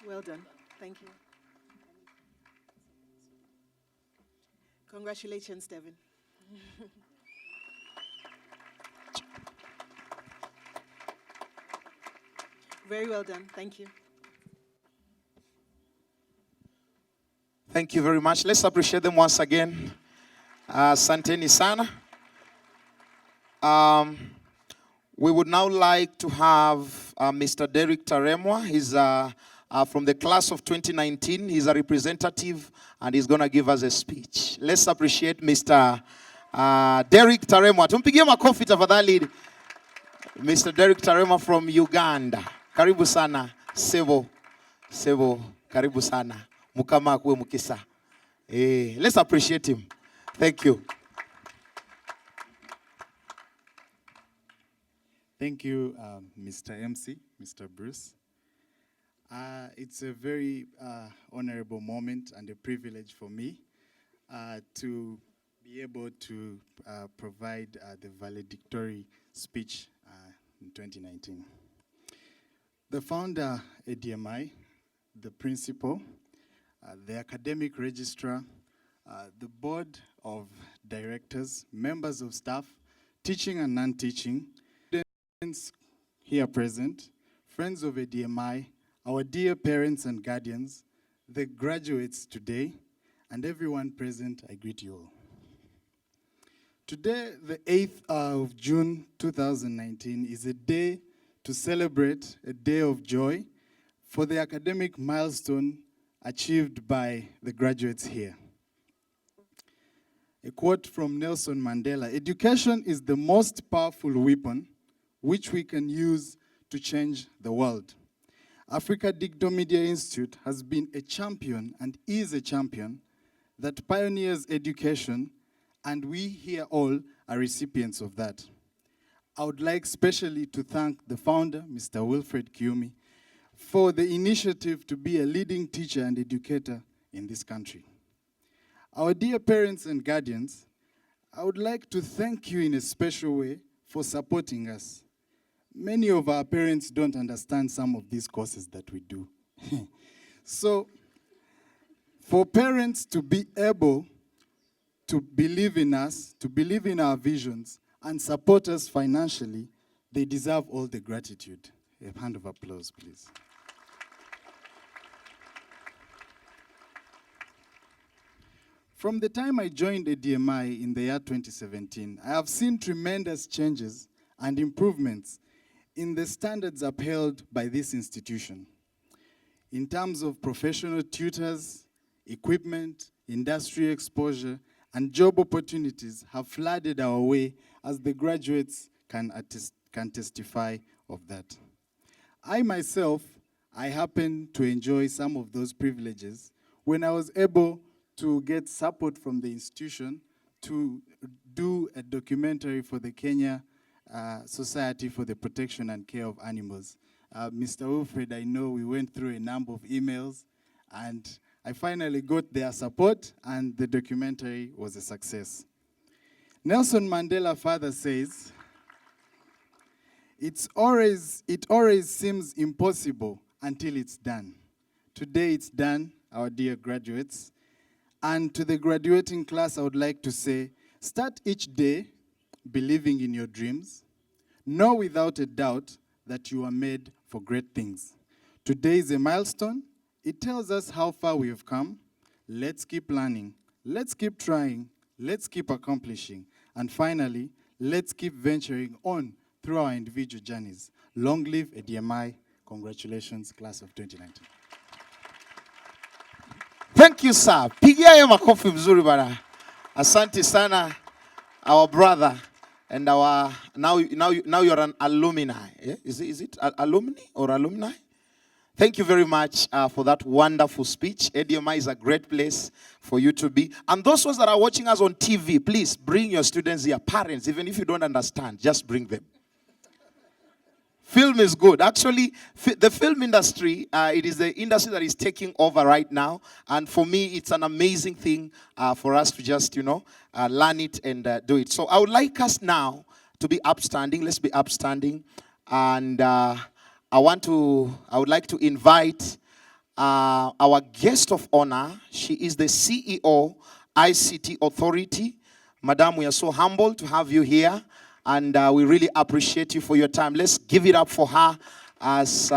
Well done. Thank you. Congratulations, Devin. Very well done. Thank you. Thank you very much. Let's appreciate them once again. Asanteni sana. We would now like to have Mr. Derek Taremwa. He's from the class of 2019. He's a representative, and he's going to give us a speech. Let's appreciate Mr. Derek Taremwa. Tumpigie makofi tafadhali. Mr. Derek Taremwa from Uganda. Karibu sana. Sebo, karibu sana. Mukama akuwe mukisa. Let's appreciate him. Thank you. Thank you, Mr. MC, Mr. Bruce. It's a very honorable moment and a privilege for me to be able to provide the valedictory speech in 2019. The founder, ADMI, the principal, the academic registrar, the board of directors, members of staff, teaching and non-teaching, students here present, friends of ADMI, our dear parents and guardians, the graduates today, and everyone present, I greet you all. Today, the 8th of June 2019, is a day to celebrate, a day of joy for the academic milestone achieved by the graduates here. A quote from Nelson Mandela: "Education is the most powerful weapon which we can use to change the world." Africa Digital Media Institute has been a champion and is a champion that pioneers education, and we here all are recipients of that. I would like especially to thank the founder, Mr. Wilfred Kiumi, for the initiative to be a leading teacher and educator in this country. Our dear parents and guardians, I would like to thank you in a special way for supporting us. Many of our parents don't understand some of these courses that we do. So, for parents to be able to believe in us, to believe in our visions, and support us financially, they deserve all the gratitude. A hand of applause, please. From the time I joined ADMI in the year 2017, I have seen tremendous changes and improvements in the standards upheld by this institution. In terms of professional tutors, equipment, industry exposure, and job opportunities have flooded our way, as the graduates can testify of that. I myself, I happened to enjoy some of those privileges when I was able to get support from the institution to do a documentary for the Kenya Society for the Protection and Care of Animals. Mr. Wilfred, I know we went through a number of emails, and I finally got their support, and the documentary was a success. Nelson Mandela further says, it always seems impossible until it's done. Today it's done, our dear graduates. And to the graduating class, I would like to say, start each day believing in your dreams. Know without a doubt that you are made for great things. Today is a milestone. It tells us how far we have come. Let's keep learning. Let's keep trying. Let's keep accomplishing. And finally, let's keep venturing on through our individual journeys. Long live ADMI. Congratulations, class of 2019. Thank you, sir. Pigia ye makofi mzuri bana. Asante sana, our brother, and our now you're an alumni. Yeah? Is it alumni or alumni? Thank you very much for that wonderful speech. ADMI is a great place for you to be. And those ones that are watching us on TV, please bring your students, their parents, even if you don't understand, just bring them. Film is good. Actually, the film industry, it is the industry that is taking over right now. And for me, it's an amazing thing for us to just, learn it and do it. So I would like us now to be upstanding. Let's be upstanding. And I would like to invite our guest of honor. She is the CEO, ICT Authority. Madam, we are so humbled to have you here. And we really appreciate you for your time. Let's give it up for her as...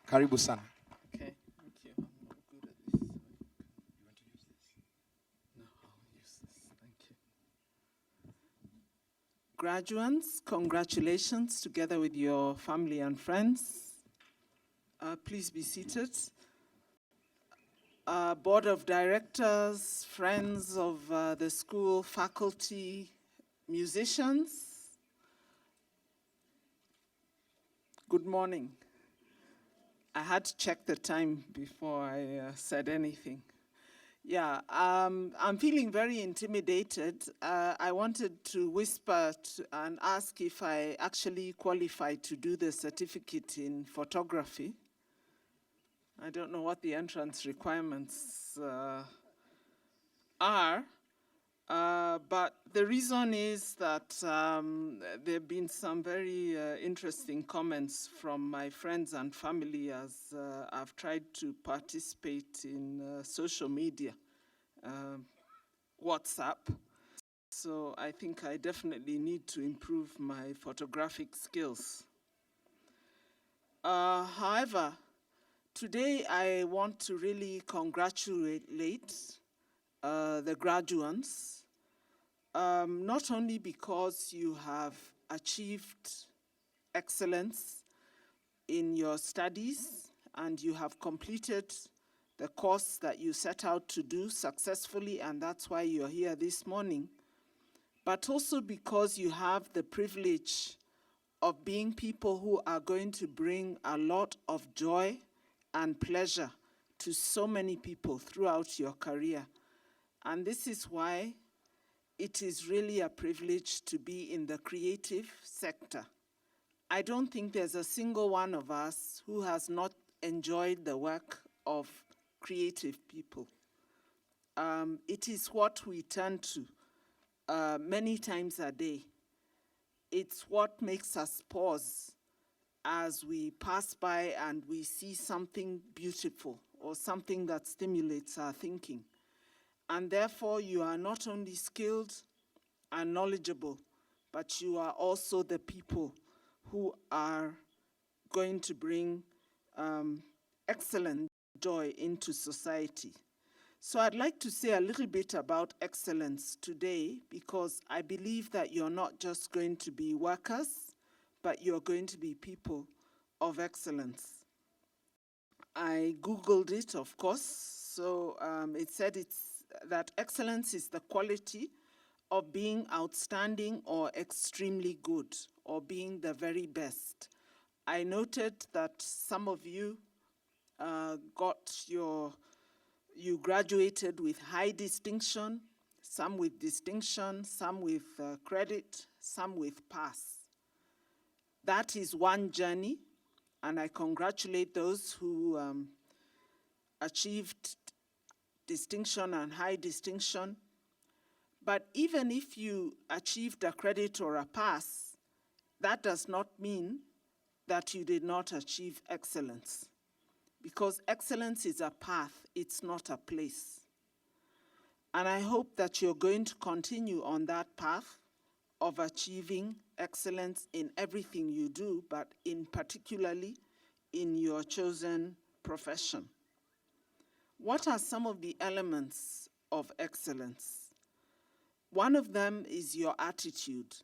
Karibu sana. Okay, thank you. I'm not good at this. You want to use this? No, I'll use this. Thank you. Graduates, congratulations together with your family and friends. Please be seated. Board of directors, friends of the school, faculty, musicians. Good morning. I had to check the time before I said anything. Yeah, I'm feeling very intimidated. I wanted to whisper and ask if I actually qualify to do the certificate in photography. I don't know what the entrance requirements are, but the reason is that there have been some very interesting comments from my friends and family as I've tried to participate in social media, WhatsApp. So I think I definitely need to improve my photographic skills. However, today I want to really congratulate the graduates, not only because you have achieved excellence in your studies and you have completed the course that you set out to do successfully, and that's why you're here this morning, but also because you have the privilege of being people who are going to bring a lot of joy and pleasure to so many people throughout your career. And this is why it is really a privilege to be in the creative sector. I don't think there's a single one of us who has not enjoyed the work of creative people. It is what we turn to many times a day. It's what makes us pause as we pass by and we see something beautiful or something that stimulates our thinking. And therefore, you are not only skilled and knowledgeable, but you are also the people who are going to bring excellent joy into society. So I'd like to say a little bit about excellence today, because I believe that you're not just going to be workers, but you're going to be people of excellence. I Googled it, of course, so it said that excellence is the quality of being outstanding or extremely good, or being the very best. I noted that some of you you graduated with high distinction, some with distinction, some with credit, some with pass. That is one journey, and I congratulate those who achieved distinction and high distinction. But even if you achieved a credit or a pass, that does not mean that you did not achieve excellence, because excellence is a path, it's not a place. And I hope that you're going to continue on that path of achieving excellence in everything you do, but in particularly in your chosen profession. What are some of the elements of excellence? One of them is your attitude.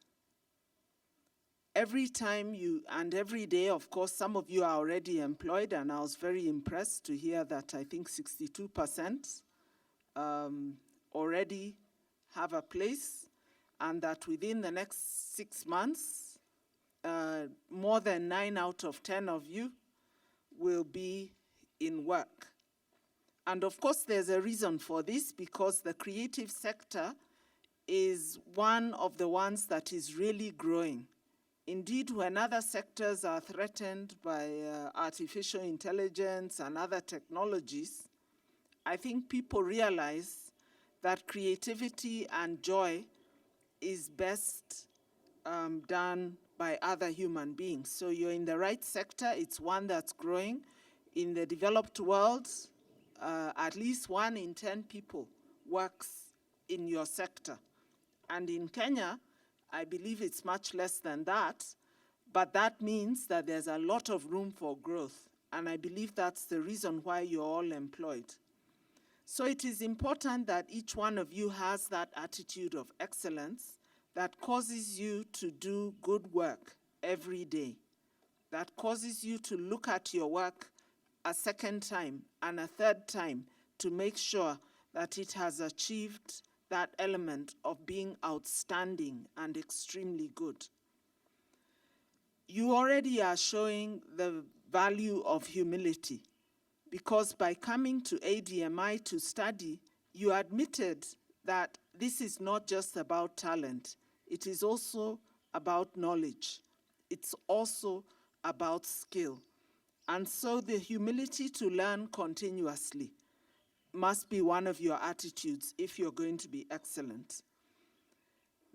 Every time you, and every day, of course, some of you are already employed, and I was very impressed to hear that I think 62% already have a place, and that within the next 6 months, more than 9 out of 10 of you will be in work. And of course, there's a reason for this, because the creative sector is one of the ones that is really growing. Indeed, when other sectors are threatened by artificial intelligence and other technologies, I think people realize that creativity and joy is best done by other human beings. So you're in the right sector. It's one that's growing. In the developed world, at least 1 in 10 people works in your sector. And in Kenya, I believe it's much less than that, but that means that there's a lot of room for growth. And I believe that's the reason why you're all employed. So it is important that each one of you has that attitude of excellence that causes you to do good work every day, that causes you to look at your work a second time and a third time to make sure that it has achieved that element of being outstanding and extremely good. You already are showing the value of humility, because by coming to ADMI to study, you admitted that this is not just about talent. It is also about knowledge. It's also about skill. And so the humility to learn continuously must be one of your attitudes if you're going to be excellent.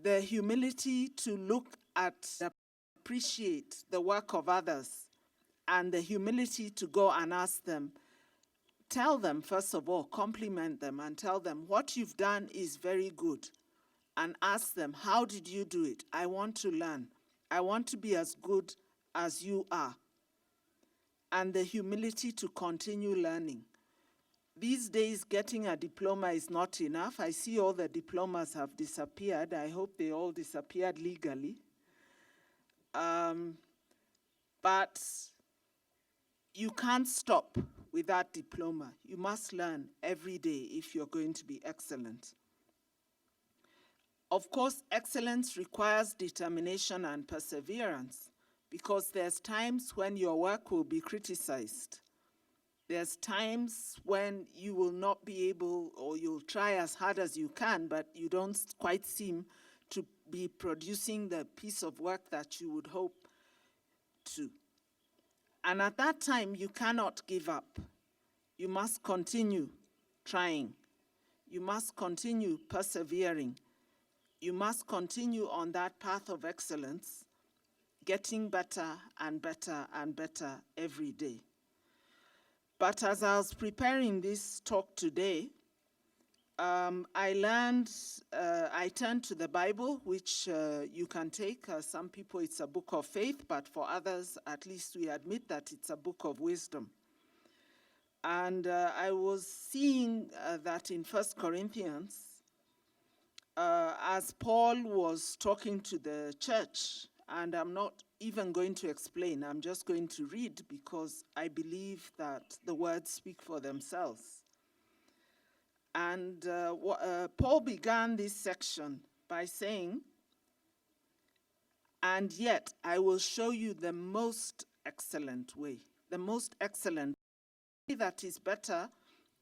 The humility to look at, appreciate the work of others, and the humility to go and ask them, tell them, first of all, compliment them and tell them what you've done is very good, and ask them, how did you do it? I want to learn. I want to be as good as you are. And the humility to continue learning. These days, getting a diploma is not enough. I see all the diplomas have disappeared. I hope they all disappeared legally. But you can't stop with that diploma. You must learn every day if you're going to be excellent. Of course, excellence requires determination and perseverance, because there's times when your work will be criticized. There's times when you will not be able, or you'll try as hard as you can, but you don't quite seem to be producing the piece of work that you would hope to. And at that time, you cannot give up. You must continue trying. You must continue persevering. You must continue on that path of excellence, getting better and better and better every day. But as I was preparing this talk today, I turned to the Bible, which you can take. Some people, it's a book of faith, but for others, at least we admit that it's a book of wisdom. And I was seeing that in 1 Corinthians, as Paul was talking to the church, and I'm not even going to explain, I'm just going to read, because I believe that the words speak for themselves. And Paul began this section by saying, and yet I will show you the most excellent way, the most excellent way that is better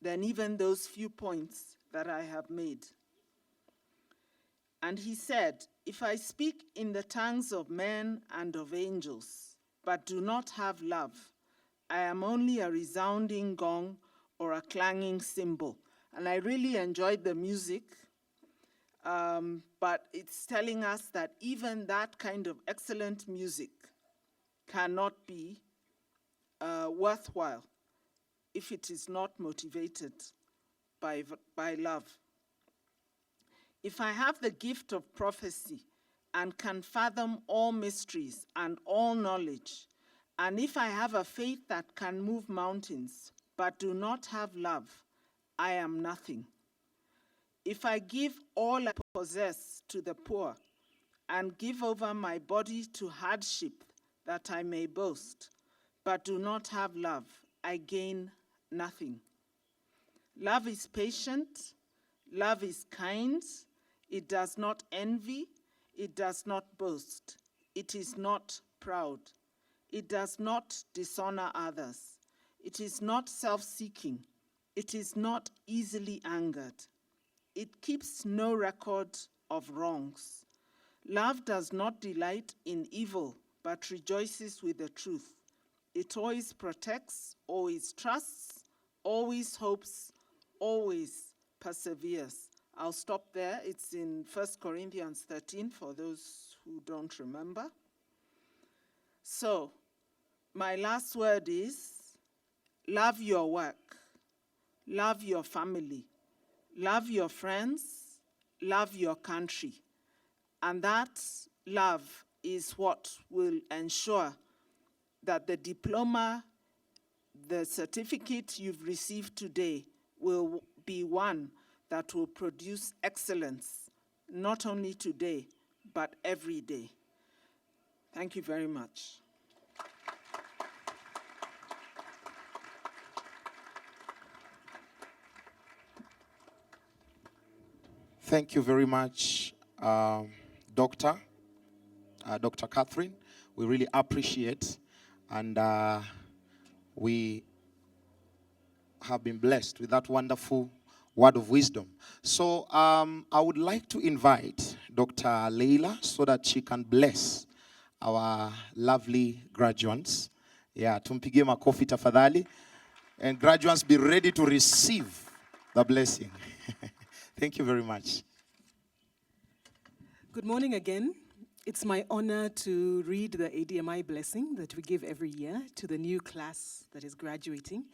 than even those few points that I have made. And he said, if I speak in the tongues of men and of angels, but do not have love, I am only a resounding gong or a clanging cymbal. And I really enjoyed the music. But it's telling us that even that kind of excellent music cannot be worthwhile if it is not motivated by love. If I have the gift of prophecy and can fathom all mysteries and all knowledge, and if I have a faith that can move mountains, but do not have love, I am nothing. If I give all I possess to the poor and give over my body to hardship that I may boast, but do not have love, I gain nothing. Love is patient, love is kind, it does not envy, it does not boast, it is not proud, it does not dishonor others, it is not self-seeking, it is not easily angered, it keeps no record of wrongs. Love does not delight in evil, but rejoices with the truth. It always protects, always trusts, always hopes, always perseveres. I'll stop there. It's in 1 Corinthians 13 for those who don't remember. So, my last word is love your work, love your family, love your friends, love your country. And that love is what will ensure that the diploma, the certificate you've received today, will be one that will produce excellence, not only today, but every day. Thank you very much. Thank you very much, Dr. Dr. Catherine. We really appreciate, and we have been blessed with that wonderful word of wisdom. So I would like to invite Dr. Leila so that she can bless our lovely graduates. Yeah, tumpigie makofi tafadhali. And graduates, be ready to receive the blessing. Thank you very much. Good morning again. It's my honor to read the ADMI blessing that we give every year to the new class that is graduating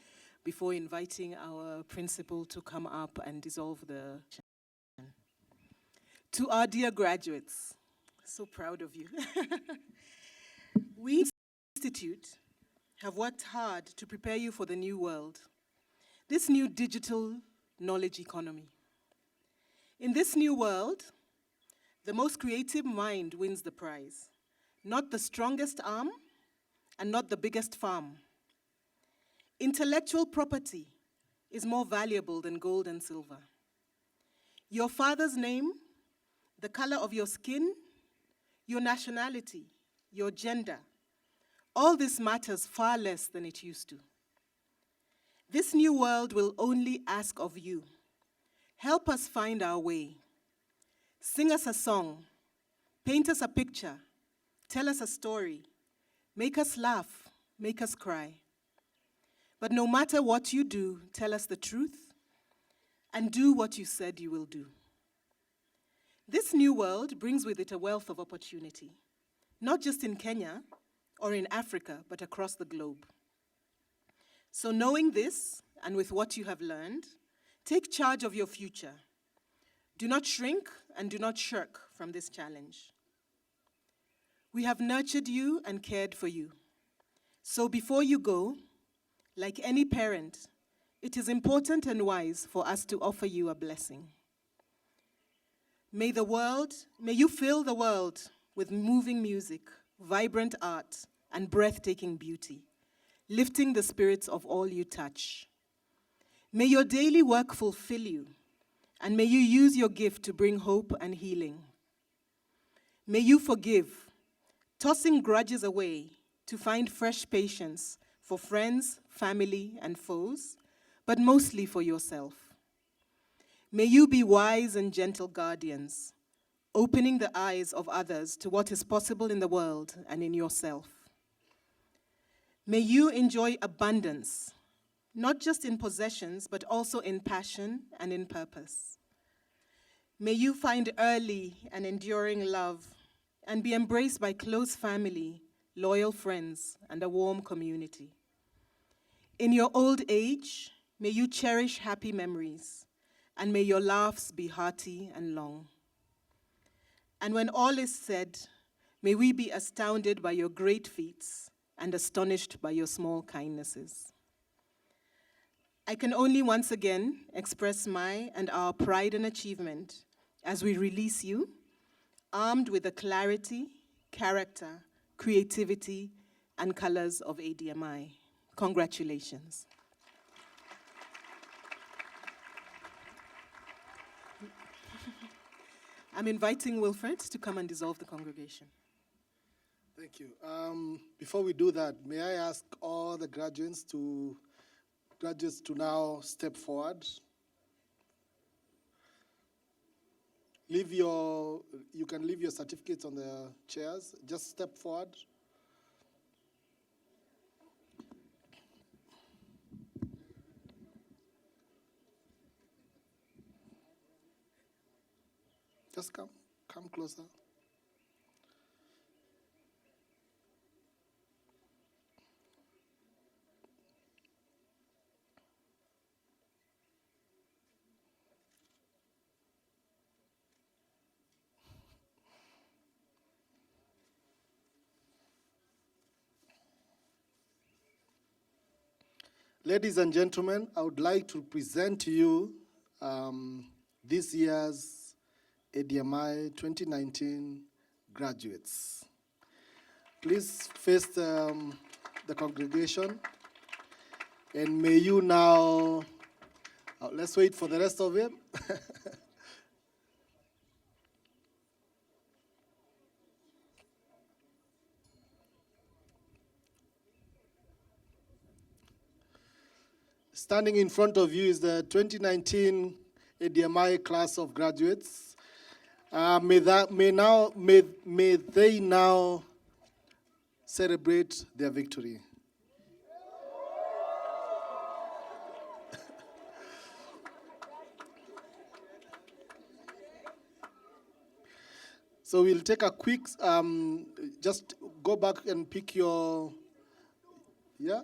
before inviting our principal to come up and dissolve the session. To our dear graduates, so proud of you. We Institute have worked hard to prepare you for the new world, this new digital knowledge economy. In this new world, the most creative mind wins the prize, not the strongest arm and not the biggest farm. Intellectual property is more valuable than gold and silver. Your father's name, the color of your skin, your nationality, your gender, all this matters far less than it used to. This new world will only ask of you, help us find our way. Sing us a song, paint us a picture, tell us a story, make us laugh, make us cry. But no matter what you do, tell us the truth and do what you said you will do. This new world brings with it a wealth of opportunity, not just in Kenya or in Africa, but across the globe. So knowing this, and with what you have learned, take charge of your future. Do not shrink and do not shirk from this challenge. We have nurtured you and cared for you. So before you go, like any parent, it is important and wise for us to offer you a blessing. May you fill the world with moving music, vibrant art, and breathtaking beauty, lifting the spirits of all you touch. May your daily work fulfill you, and may you use your gift to bring hope and healing. May you forgive, tossing grudges away to find fresh patience for friends, family, and foes, but mostly for yourself. May you be wise and gentle guardians, opening the eyes of others to what is possible in the world and in yourself. May you enjoy abundance, not just in possessions, but also in passion and in purpose. May you find early and enduring love and be embraced by close family, loyal friends, and a warm community. In your old age, may you cherish happy memories, and may your laughs be hearty and long. And when all is said, may we be astounded by your great feats and astonished by your small kindnesses. I can only once again express my and our pride and achievement as we release you, armed with the clarity, character, creativity, and colors of ADMI. Congratulations. I'm inviting Wilfred to come and dissolve the congregation. Thank you. Before we do that, may I ask all the graduates to now step forward. You can leave your certificates on the chairs. Just step forward. Just come closer. Ladies and gentlemen, I would like to present to you this year's ADMI 2019 graduates. Please face the congregation, and may you now, let's wait for the rest of it. Standing in front of you is the 2019 ADMI class of graduates. May they now celebrate their victory. So we'll take a quick, just go back and pick your, yeah?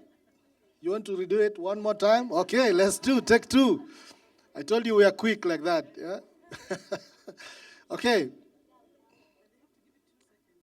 You want to redo it one more time? Okay, let's take two. I told you we are quick like that, yeah? Okay,